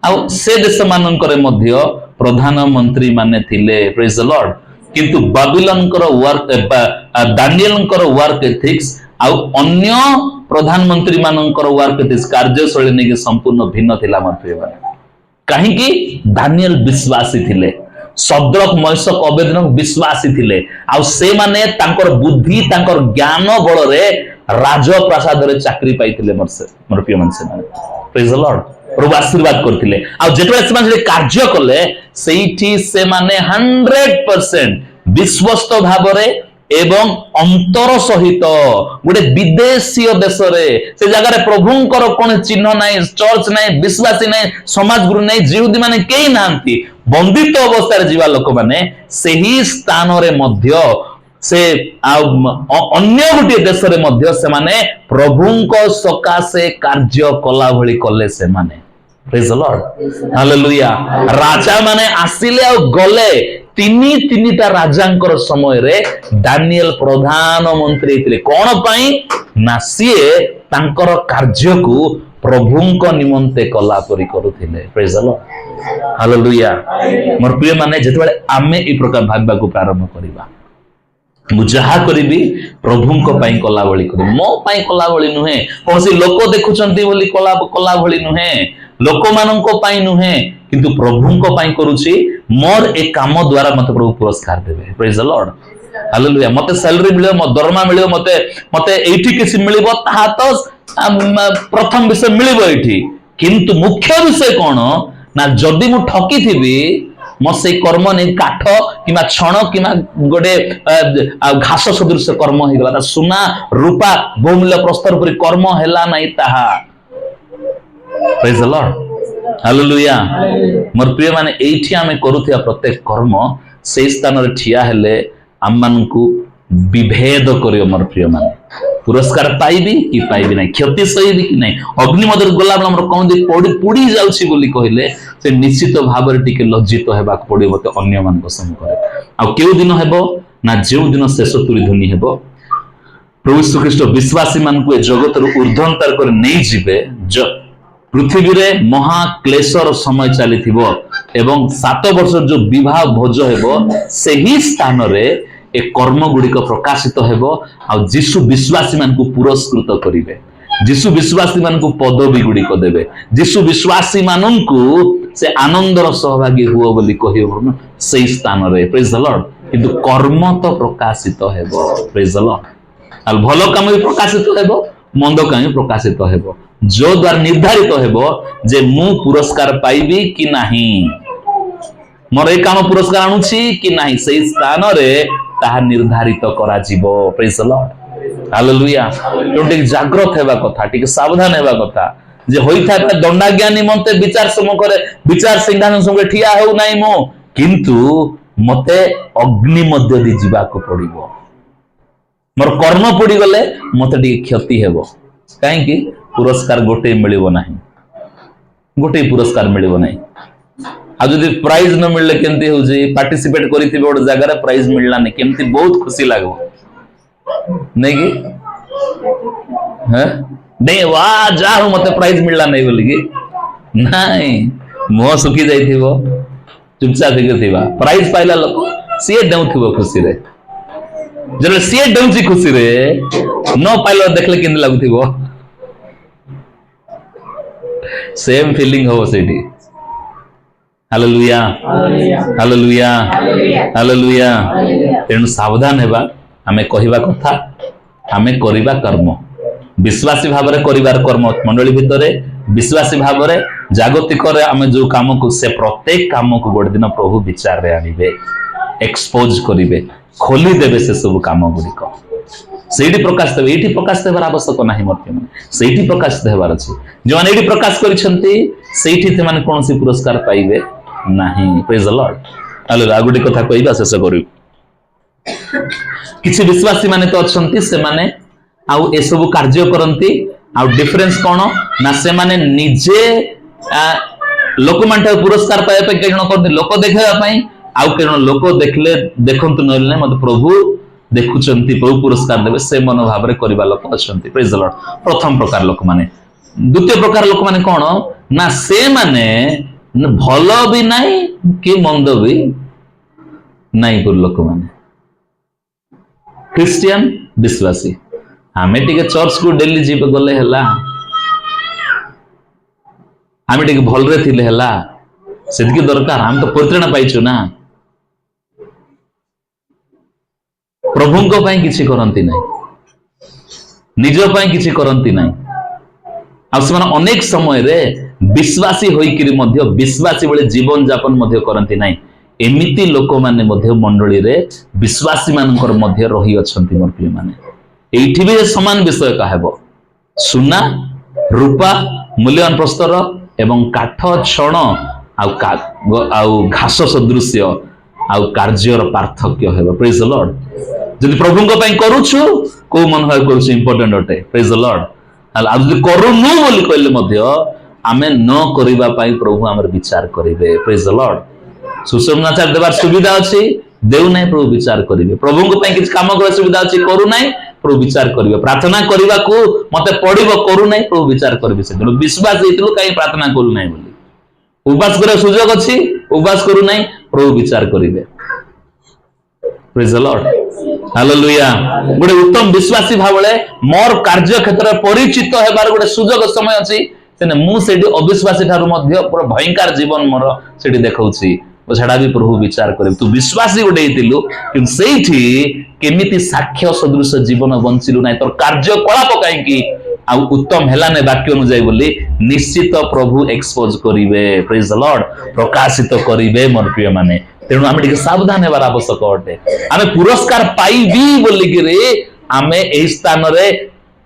आ से देश मानकर मध्य प्रधानमंत्री माने थिले। Praise the Lord. किंतु बाबिलोन कर वर्क दानिएल कर वर्क एथिक्स आ अन्य प्रधानमंत्री मानकर वर्क एथिक्स कार्यशैली ने संपूर्ण भिन्न थिला। कहीं कि दानिएल विश्वासी थिले, सद्रक मैशक अबेदनक विश्वासी थिले, आ से माने तांकर बुद्धि तांकर ज्ञान बल रे राजप्रासाद रे चाकरी पाइथिले। मोर प्रिय मनसे माने प्रेज द लॉर्ड। प्रभु आशीर्वाद करथिले, आ जेतले से माने कार्य कले सेठी से माने 100% विश्वस्त भाव रे एवं अंतर सहित गोटे विदेशी देश रे से जगह रे प्रभुंकर कोन चिन्ह नाही, चर्च नाही, विश्वासी नाही, समाज गुरु नाही, जिहुदी माने केही नांती, बंदित अवस्था रे जीवा लोक माने सेही स्थान रे मध्य से अन्य गोटे देश रे मध्य से माने प्रभुंक सकाशे कार्य कला भली कले से माने। Praise the Lord. हालेलुया। राजा माने आसिले आ गले ତିନିଟା ରାଜାଙ୍କର ସମୟରେ ଦାନିଏଲ ପ୍ରଧାନମନ୍ତ୍ରୀ ହେଇଥିଲେ। କଣ ପାଇଁ ନା ସିଏ ତାଙ୍କର କାର୍ଯ୍ୟକୁ ପ୍ରଭୁଙ୍କ ନିମନ୍ତେ କଲା ପରି କରୁଥିଲେ। ପ୍ରେଜ୍ ଦ ଲର୍ଡ, ହାଲେଲୁୟା। ମୋର ପ୍ରିୟ ମାନେ, ଯେତେବେଳେ ଆମେ এই ପ୍ରକାର ଭାବିବାକୁ ପ୍ରାରମ୍ଭ କରିବା, ମୁଁ ଯାହା କରିବି ପ୍ରଭୁଙ୍କ ପାଇଁ କଲା ଭଳି କରିବି, ମୋ ପାଇଁ କଲା ଭଳି ନୁହେଁ, କୌଣସି ଲୋକ ଦେଖୁଛନ୍ତି ବୋଲି କଲା ଭଳି ନୁହେଁ, ଲୋକମାନଙ୍କ ପାଇଁ ନୁହେଁ, କିନ୍ତୁ ପ୍ରଭୁଙ୍କ ପାଇଁ କରୁଛି। ମୋର ଏ କାମ ଦ୍ୱାରା ମତେ ପ୍ରଭୁ ପୁରସ୍କାର ଦେବେ। ପ୍ରେଜ୍ ଦ ଲର୍ଡ, ହାଲେଲୁୟା। ମତେ ସାଲାରୀ ମିଳିବ, ମୋ ଦରମା ମିଳିବ, ମତେ ଏଇଠି କିଛି ମିଳିବ, ତାହା ତ ପ୍ରଥମ ବିଷୟ ମିଳିବ ଏଇଠି, କିନ୍ତୁ ମୁଖ୍ୟ ବିଷୟ କଣ ନା ଯଦି ମୁଁ ଠକିଥିବି, ମୋ ସେଇ କର୍ମ ନେଇ କାଠ କିମ୍ବା ଛଣ କିମ୍ବା ଗୋଟେ ଘାସ ସଦୃଶ କର୍ମ ହେଇଗଲା, ତା ସୁନା ରୂପା ବହୁମୂଲ୍ୟ ପ୍ରସ୍ତର ପରି କର୍ମ ହେଲା ନାହିଁ ତାହା। ପ୍ରେଜ୍ ଦ ଲର୍ଡ, ହାଲେଲୁୟା। ମୋର ପ୍ରିୟ ମାନେ, ଏଇଠି ଆମେ କରୁଥିବା ପ୍ରତ୍ୟେକ କର୍ମ ସେଇ ସ୍ଥାନରେ ଠିଆ ହେଲେ ଆମମାନଙ୍କୁ ବିଭେଦ କରିବ। ମୋର ପ୍ରିୟ ମାନେ, ପୁରସ୍କାର ପାଇବି କି ପାଇବି ନାହିଁ, କ୍ଷତି ସହିବି କି ନାହିଁ, ଅଗ୍ନି ମଧ୍ୟରେ ଗଲାବେଳେ ଆମର କଣ ପୋଡ଼ି ଯାଉଛି ବୋଲି କହିଲେ ସେ ନିଶ୍ଚିତ ଭାବରେ ଟିକେ ଲଜ୍ଜିତ ହେବାକୁ ପଡିବ ମତେ ଅନ୍ୟମାନଙ୍କ ସମ୍ମୁଖରେ। ଆଉ କେଉଁ ଦିନ ହେବ ନା ଯେଉଁ ଦିନ ଶେଷ ତୁରି ଧ୍ୱନି ହେବ, ପ୍ରଭୁ ଶ୍ରୀଖ୍ରୀଷ୍ଟ ବିଶ୍ୱାସୀ ମାନଙ୍କୁ ଏ ଜଗତରୁ ଉର୍ଦ୍ଧ୍ୱନ୍ତାର କରି ନେଇଯିବେ। ପୃଥିବୀରେ ମହାକ୍ଲେଶର ସମୟ ଚାଲିଥିବ ଏବଂ 7 ବର୍ଷ ଯୋଉ ବିବାହ ଭୋଜ ହେବ, ସେହି ସ୍ଥାନରେ ଏ କର୍ମ ଗୁଡିକ ପ୍ରକାଶିତ ହେବ। ଆଉ ଯୀଶୁ ବିଶ୍ୱାସୀ ମାନଙ୍କୁ ପୁରସ୍କୃତ କରିବେ, ଯୀଶୁ ବିଶ୍ୱାସୀ ମାନଙ୍କୁ ପଦବୀ ଗୁଡିକ ଦେବେ, ଯୀଶୁ ବିଶ୍ୱାସୀ ମାନଙ୍କୁ ସେ ଆନନ୍ଦର ସହଭାଗୀ ହୁଅ ବୋଲି କହିବ ସେଇ ସ୍ଥାନରେ। ପ୍ରେଜ୍ ଦ ଲର୍ଡ। କିନ୍ତୁ କର୍ମ ତ ପ୍ରକାଶିତ ହେବ। ପ୍ରେଜ୍ ଦ ଲର୍ଡ। ଆଉ ଭଲ କାମ ବି ପ୍ରକାଶିତ ହେବ, ମନ୍ଦ କାମ ବି ପ୍ରକାଶିତ ହେବ, ଯୋ ଦ୍ୱାରା ନିର୍ଦ୍ଧାରିତ ହେବ ଯେ ମୁଁ ପୁରସ୍କାର ପାଇବି କି ନାହିଁ, ମୋର ଏଇ କାମ ପୁରସ୍କାର ଆଣୁଛି କି ନାହିଁ, ସେଇ ସ୍ଥାନରେ ତାହା ନିର୍ଦ୍ଧାରିତ କରାଯିବ। ପ୍ରେଜ୍ ଦ ଲର୍ଡ, ହାଲେଲୁୟା। ଟିକେ ଜାଗ୍ରତ ହେବା କଥା, ଟିକେ ସାବଧାନ ହେବା କଥା ଯେ ହୋଇଥାଏ ଦଣ୍ଡାଜ୍ଞା ନିମନ୍ତେ ବିଚାର ସମ୍ମୁଖରେ, ବିଚାର ସିଂହାସନ ସମ୍ମୁଖରେ ଠିଆ ହେଉ ନାହିଁ ମୁଁ, କିନ୍ତୁ ମତେ ଅଗ୍ନି ମଧ୍ୟ ଦେଇ ଯିବାକୁ ପଡିବ। ମୋର କର୍ମ ପୋଡିଗଲେ ମତେ ଟିକେ କ୍ଷତି ହେବ, କାହିଁକି ପୁରସ୍କାର ଗୋଟେ ମିଳିବ ନାହିଁ, ଗୋଟେ ପୁରସ୍କାର ମିଳିବ ନାହିଁ। ଆଉ ଯଦି ପ୍ରାଇଜ ନ ମିଳିଲେ କେମିତି ହଉଛି, ପାର୍ଟିସିପେଟ କରିଥିବେ ଗୋଟେ ଜାଗାରେ ପ୍ରାଇଜ ମିଳିଲାନି, କେମିତି ବହୁତ ଖୁସି ଲାଗିବ ନାଇଁ କି? ନାଇଁ ବା ଯା ହଉ ମତେ ପ୍ରାଇଜ ମିଳିଲା ନାହିଁ ବୋଲିକି ନାଇଁ, ମୁହଁ ଶୁଖି ଯାଇଥିବ, ଚୁପଚାପ ହେଇକି ଥିବା। ପ୍ରାଇଜ ପାଇଲା ଲୋକ ସିଏ ଡେଉଁଥିବ ଖୁସିରେ, ଯେତେବେଳେ ସିଏ ଡେଉଁଛି ଖୁସିରେ, ନ ପାଇଲା ଦେଖିଲେ କେମିତି ଲାଗୁଥିବ, ସେମ୍ ଫିଲିଂ ହବ ସେଇଠି। Hallelujah, hallelujah, hallelujah. ତେଣୁ ସାବଧାନ ହେବା, ଆମେ କହିବା କଥା, ଆମେ କରିବା କର୍ମ, ବିଶ୍ୱାସୀ ଭାବରେ କରିବାର କର୍ମ ମଣ୍ଡଳୀ ଭିତରେ, ବିଶ୍ୱାସୀ ଭାବରେ ଜାଗତିକରେ ଆମେ ଯୋଉ କାମକୁ, ସେ ପ୍ରତ୍ୟେକ କାମକୁ ଗୋଟେ ଦିନ ପ୍ରଭୁ ବିଚାରରେ ଆଣିବେ, ଏକ୍ସପୋଜ କରିବେ, ଖୋଲିଦେବେ ସେ ସବୁ କାମ ଗୁଡିକ। ସେଇଠି ପ୍ରକାଶିତ ହେବ, ଏଇଠି ପ୍ରକାଶିତ ହେବାର ଆବଶ୍ୟକ ନାହିଁ। ବର୍ତ୍ତମାନ ସେଇଠି ପ୍ରକାଶିତ ହେବାର ଅଛି। ଯେଉଁମାନେ ଏଇଠି ପ୍ରକାଶ କରିଛନ୍ତି ସେଇଠି ସେମାନେ କୌଣସି ପୁରସ୍କାର ପାଇବେ ନାହିଁ। ପ୍ରେଜ୍ ଦ ଲର୍ଡ, ହାଲେଲୁୟା। ଆଉ ଗୋଟେ କଥା କହିବା ଶେଷ କରିବି। କିଛି ବିଶ୍ୱାସୀ ମାନେ ତ ଅଛନ୍ତି, ସେମାନେ ଆଉ ଏସବୁ କାର୍ଯ୍ୟ କରନ୍ତି। ଆଉ ଡିଫରେନ୍ସ କଣ ନା ସେମାନେ ନିଜେ ଲୋକମାନଙ୍କ ପୁରସ୍କାର ପାଇବା ପାଇଁ କେହି ଜଣ କରନ୍ତି ଲୋକ ଦେଖାଇବା ପାଇଁ, ଆଉ କେହି ଜଣ ଲୋକ ଦେଖିଲେ ଦେଖନ୍ତୁ ନହେଲେ ନାହିଁ, ମତେ ପ୍ରଭୁ ଦେଖୁଛନ୍ତି, ପ୍ରଭୁ ପୁରସ୍କାର ଦେବେ, ସେ ମନୋଭାବରେ କରିବା ଲୋକ ଅଛନ୍ତି। ପ୍ରେଜ୍ ଦ ଲର୍ଡ। ପ୍ରଥମ ପ୍ରକାର ଲୋକମାନେ। ଦ୍ୱିତୀୟ ପ୍ରକାର ଲୋକମାନେ କଣ ନା ସେମାନେ ଭଲ ବି ନାହିଁ କି ମନ୍ଦ ବି ନାହିଁ ପୁର ଲୋକମାନେ, ଖ୍ରୀଷ୍ଟିଆନ ବିଶ୍ୱାସୀ, ଆମେ ଟିକେ ଚର୍ଚ୍ଚକୁ ଡେଲି ଯିବେ ଗଲେ ହେଲା, ଆମେ ଟିକେ ଭଲରେ ଥିଲେ ହେଲା, ସେତିକି ଦରକାର, ଆମେ ତ ପରିତ୍ରାଣ ପାଇଛୁ ନା। ପ୍ରଭୁଙ୍କ ପାଇଁ କିଛି କରନ୍ତି ନାହିଁ, ନିଜ ପାଇଁ କିଛି କରନ୍ତି ନାହିଁ। ଆଉ ସେମାନେ ଅନେକ ସମୟରେ ବିଶ୍ୱାସୀ ହୋଇକରି ମଧ୍ୟ ବିଶ୍ୱାସୀ ଭଳି ଜୀବନ ଯାପନ ମଧ୍ୟ କରନ୍ତି ନାହିଁ। ଏମିତି ଲୋକମାନେ ମଧ୍ୟ ମଣ୍ଡଳୀରେ ବିଶ୍ୱାସୀ ମାନଙ୍କର ମଧ୍ୟ ରହିଅଛନ୍ତି। ମୋର ପ୍ରିୟମାନେ, ଏଇଠି ବି ସମାନ ବିଷୟ କାହେବ, ସୁନା ରୂପା ମୂଲ୍ୟବାନ ପ୍ରସ୍ତର ଏବଂ କାଠ ଛଣ ଆଉ ଘାସ ସଦୃଶ୍ୟ ଆଉ କାର୍ଯ୍ୟର ପାର୍ଥକ୍ୟ ହେବ। ପ୍ରେଜ୍ ଦ ଲର୍ଡ। ଯଦି ପ୍ରଭୁଙ୍କ ପାଇଁ କରୁଛୁ, କୋଉ ମନୋଭାବ କରୁଛୁ ଇମ୍ପୋର୍ଟାଣ୍ଟ ଅଟେ। ପ୍ରେଜ୍ ଦ ଲର୍ଡ। ଆଉ ଯଦି କରୁନୁ ବୋଲି କହିଲେ ମଧ୍ୟ ଆମେ ନ କରିବା ପାଇଁ ପ୍ରଭୁ ଆମର ବିଚାର କରିବେ। ପ୍ରେଜ୍ ଦ ଲର୍ଡ। सुसमाचार देवार सुविधा अच्छी देउ ना प्रभु विचार करेंगे प्रभु को किसी काम कर सुविधा अच्छी करू ना प्रभु विचार करेंगे प्रार्थना करने को मत पड़ो करू ना प्रभु विचार करेंगे से विश्वास देलु कहीं प्रार्थना करू ना उपवास कर सुजोग अच्छी उपवास करू ना प्रभु विचार करेंगे प्रेज द लॉर्ड हालेलुया गोटे उत्तम विश्वासी भावले मोर कार्य क्षेत्र परिचित हेबार गोटे सुजोग समय अच्छी मुझे अविश्वासी ठारू पूरा भयंकर जीवन मोर से देखा छाड़ा भी प्रभु विचार करे तू विश्वासी गोटे कि केमिति साक्ष्य सदृश जीवन बंचिलु ना तोर कार्यकलाप कहीं उत्तम है वाक्य अनुजाई बोली निश्चित प्रभु एक्सपोज करेंगे प्रेज द लॉर्ड प्रकाशित करेंगे मोर प्रिय माने तेणु आम सावधान होबार आवश्यक अटे आम पुरस्कार पाइबी बोलिकी आम यही स्थान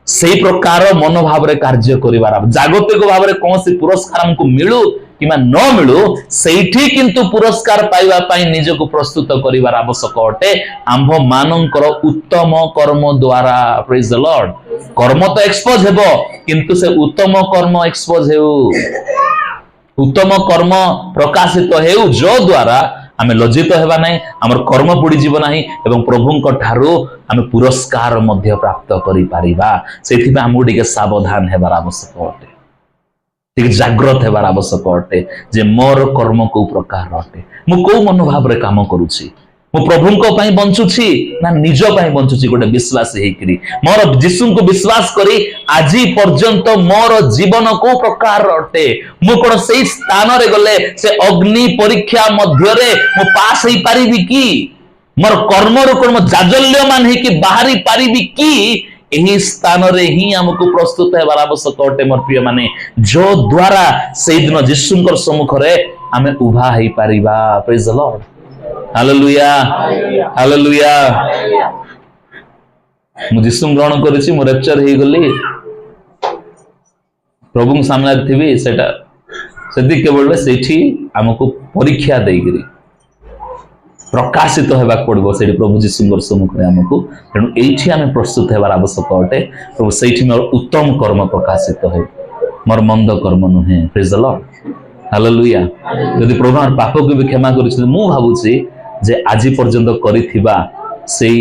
से प्रकार मनोभाव कार्य कर जागतिक भाव में कौन सी पुरस्कार हमको मिलू कि न मिलू से पुरस्कार पाइबा निजक प्रस्तुत कर आवश्यक अटे आंभ मानकर उत्तम कर्म द्वारा प्रेज द लॉर्ड कर्म तो एक्सपोज हेबो किंतु से उत्तम कर्म एक्सपोज हेउ उत्तम कर्म प्रकाशित हेउ जो द्वारा आमे लज्जित हेबा नहीं आमर कर्म पुड़ी जीव नहीं एवं प्रभु ठारू आमे पुरस्कार मध्य प्राप्त करि पारिबा सेथि में हमहु टिके सावधान हेबार आवश्यक अटे टिके जागृत हेबार आवश्यक अटे जे मोर कर्म को प्रकार अटे मु को मनोभाव रे काम करूची मु प्रभु को पई बंचुची ना निज पई बंचुची गोटे विश्वासी हेकरी मोर यीशु को विश्वास करी आजी पर्यंत मोर जीवन को प्रकार अटे मु कोन सेई स्थान रे गले से अग्नि परीक्षा मध्य रे मु पास हेई पारिबी की मोर कर्म रो कर्म जाजल्यमान हे कि बाहरी पारिबी की एही स्थान रे ही हमको प्रस्तुत हेबार आवश्यक अटे मोर प्रिय माने जो द्वारा सेई दिन यीशुंकर सम्मुख रे आमे उभा हेई पारिबा praise the Lord hallelujah hallelujah मु यीशु ग्रहण करिछि मो रेप्चर हे गली प्रभु सामने थिबी सेटा सेति केवल सेठी हमको परीक्षा देगिरी प्रकाशित हेबाक पड़बो सेठी प्रभु यीशुंकर सम्मुख रे हमको तेणु एठी आमे प्रस्तुत हेबार आवश्यक अटे प्रभु सेठी मोर उत्तम कर्म प्रकाशित हे मोर मंद कर्म नुहे प्रेज द लॉर्ड हालेलुया यदि प्रभु हमर पाप को भी क्षमा करिछि मु भाबुछि जे आज पर्यंत करिथिबा सेई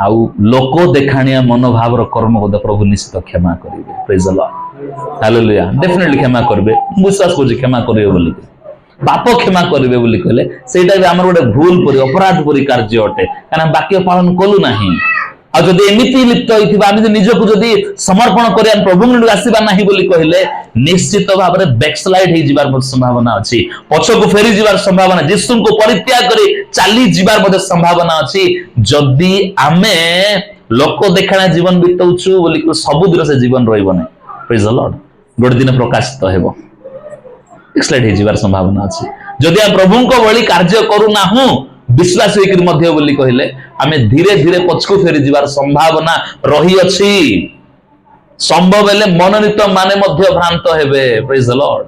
आउ लोक देखाणिया मनोभाव कर्म को प्रभु निश्चित क्षमा करेंगे praise the Lord hallelujah definitely क्षमा करबे विश्वास कर क्षमा करेंगे बोली पाप क्षमा करेंगे बोली कहले सेटा भी हमर गोटे भूल परि अपराध परि कार्य अटे कारण वाक्य पालन कलु नाही आ जदि एमिति लिप्त होइथिबा आमे निजको जदि समर्पण करिया प्रभु निकट आसीबा नाही बोली कहले निश्चित भाव में बैकस्लाइड हो जिबार संभावना अछि पछको फेरी जिबार संभावना यीशु को परित्याग करी चाली जिबार मध्ये संभावना अछि जदि आमे लोक देखाणा जीवन बितौछु बोली सब दिन से जीवन रहइबो नै प्रेज द लॉर्ड गोटे दिन प्रकाशित हेबो बैकस्लाइड हो जिबार संभावना अछि जदि हम प्रभु को भली कार्य करू नाहु विश्वास होकर मध्य बोली कहले आमे धीरे धीरे पछको फेरी जिबार संभावना रही अछि संभव हेले मनोनीत माने मध्य भ्रांत हेबे प्रेज द लॉर्ड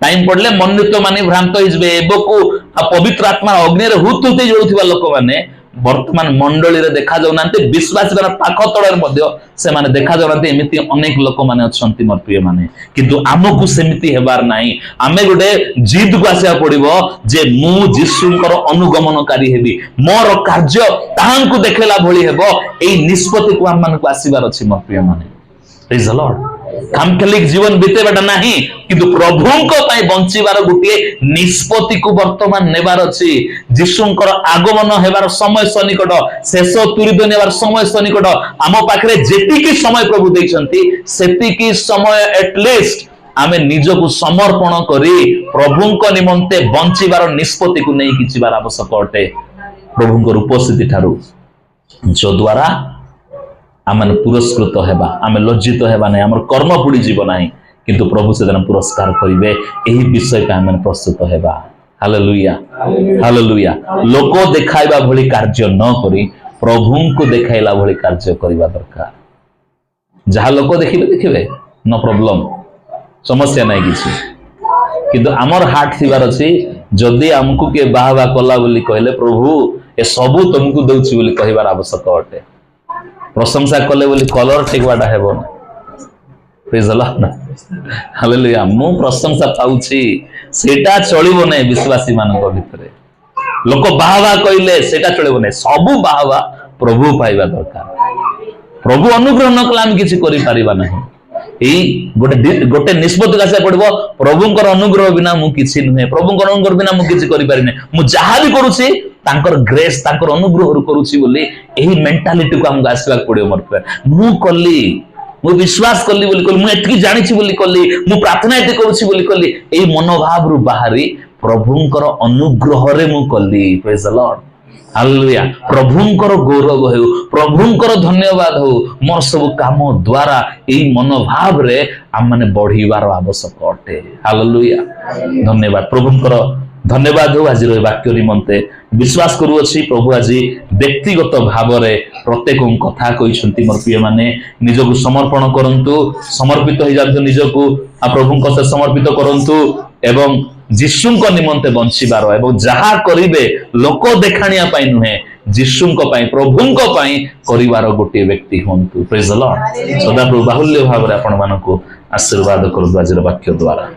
टाइम पड़ले मनोनीत माने भ्रांत हिजबे एबको पवित्र आत्मा अग्नि रे हुत हुते जोउथिबा लोक माने वर्तमान मंडली रे देखा जाउ नांते विश्वास बना पाख तळर मध्य से माने देखा जाउ नांते एमिति अनेक लोक माने अछंती मोर प्रिय माने किंतु आमकु सेमिति हेबार नाही आमे गोटे जिद को आसिया पड़िबो जे मु यीशुंकर अनुगमनकारी हेबी मोर कार्य ताहांकु देखेला भली हेबो एई निष्पत्ति को हम मानकु आसीबार अछि मोर प्रिय माने प्रेज द लॉर्ड खामखेलिक जीवन बितेबाटा नाही किंतु प्रभुंको पई बंचिबार गुटिए निष्पत्ति को वर्तमान नेबार अछि यीशुंकर आगमन हेबार समय सनिकट शेष तुरिद नेबार समय सनिकट आम पाखरे जेतिकी समय प्रभु दैछंती सेतिकी समय एटलिस्ट आमे निजको समर्पण करी प्रभुंको निमंते बंचिबार निष्पत्ति को नै किछिबार आवश्यक अटे प्रभुंकर उपस्थिति ठारू जो द्वारा आमने पुरस्कृत हेबा आमे लज्जित हेबा नै हमर कर्म पुडी जीव नाही किंतु प्रभु से दिन पुरस्कार करिवे एही विषय पे आमे प्रस्तुत हेबा हालेलुया हालेलुया लोक देखाइबा भली कार्य न करी प्रभु को देखाइला भली कार्य करिबा दरकार जहा लोक देखिबे नो प्रॉब्लम समस्या नै किछि किंतु हमर हार्ट थिबार अछि जदि हमकु के बाहबा कला बोली कहले प्रभु ए सबु तुमको दउछि बोली कहिबार आवश्यक अटे प्रशंसा कले बोली कलर टेकवाटा हेबो प्रेज द लॉर्ड हालेलुया मु प्रशंसा पाउछि सेटा चलिबो नै विश्वासी मानक भितरे लोक बाहवा कहले सेटा चलिबो नै सबु बाहवा प्रभु पाइबा दरकार प्रभु अनुग्रह न कला हम किछि करि परिबा नहीं एई गोटे निष्पत्ति आसे पड़बो प्रभुंकर अनुग्रह बिना मु किछि नुहे प्रभुंकर अनुग्रह बिना मु किछि करि पारि नै मु जहा भी करूछि तांकर ग्रेस तांकर अनुग्रह रु करूछि बोली एही मेंटालिटी को हमको आसबा पड़ियो मोर पे मु कल्ली मु विश्वास कल्ली बोली कल्ली मु एतकी जानिछि बोली कल्ली मु प्रार्थना एते करूछि बोली कल्ली एई मनोभाव रु बाहरी प्रभुंकर अनुग्रह रे मु कल्ली प्रेज द लॉर्ड हालेलुया प्रभुंकर गौरव हो प्रभुंकर धन्यवाद हो मोर सब काम द्वारा एई मनोभाव रे हम माने बढ़ीबार आवश्यक अटे हालेलुया धन्यवाद प्रभुंकर धन्यवाद हो आज वाक्य निमंते विश्वास करू अछि प्रभु आज व्यक्तिगत भाव रे प्रत्येक कथा कहिसंती मोर प्रिय माने निजको समर्पण करंतु समर्पित हो जांतु निजको आ प्रभुंक से समर्पित करंतु एवं जीशुंक निमंते बंचिबार एवं जहा करिवे लोक देखाणिया पई नुहे जीशुंक पई प्रभुंक पई करिवार गोटे व्यक्ति होंतु प्रेज द लॉर्ड सदा प्रभु बाहुल्य भाव रे आपण मानको आशीर्वाद करु आज वाक्य द्वारा।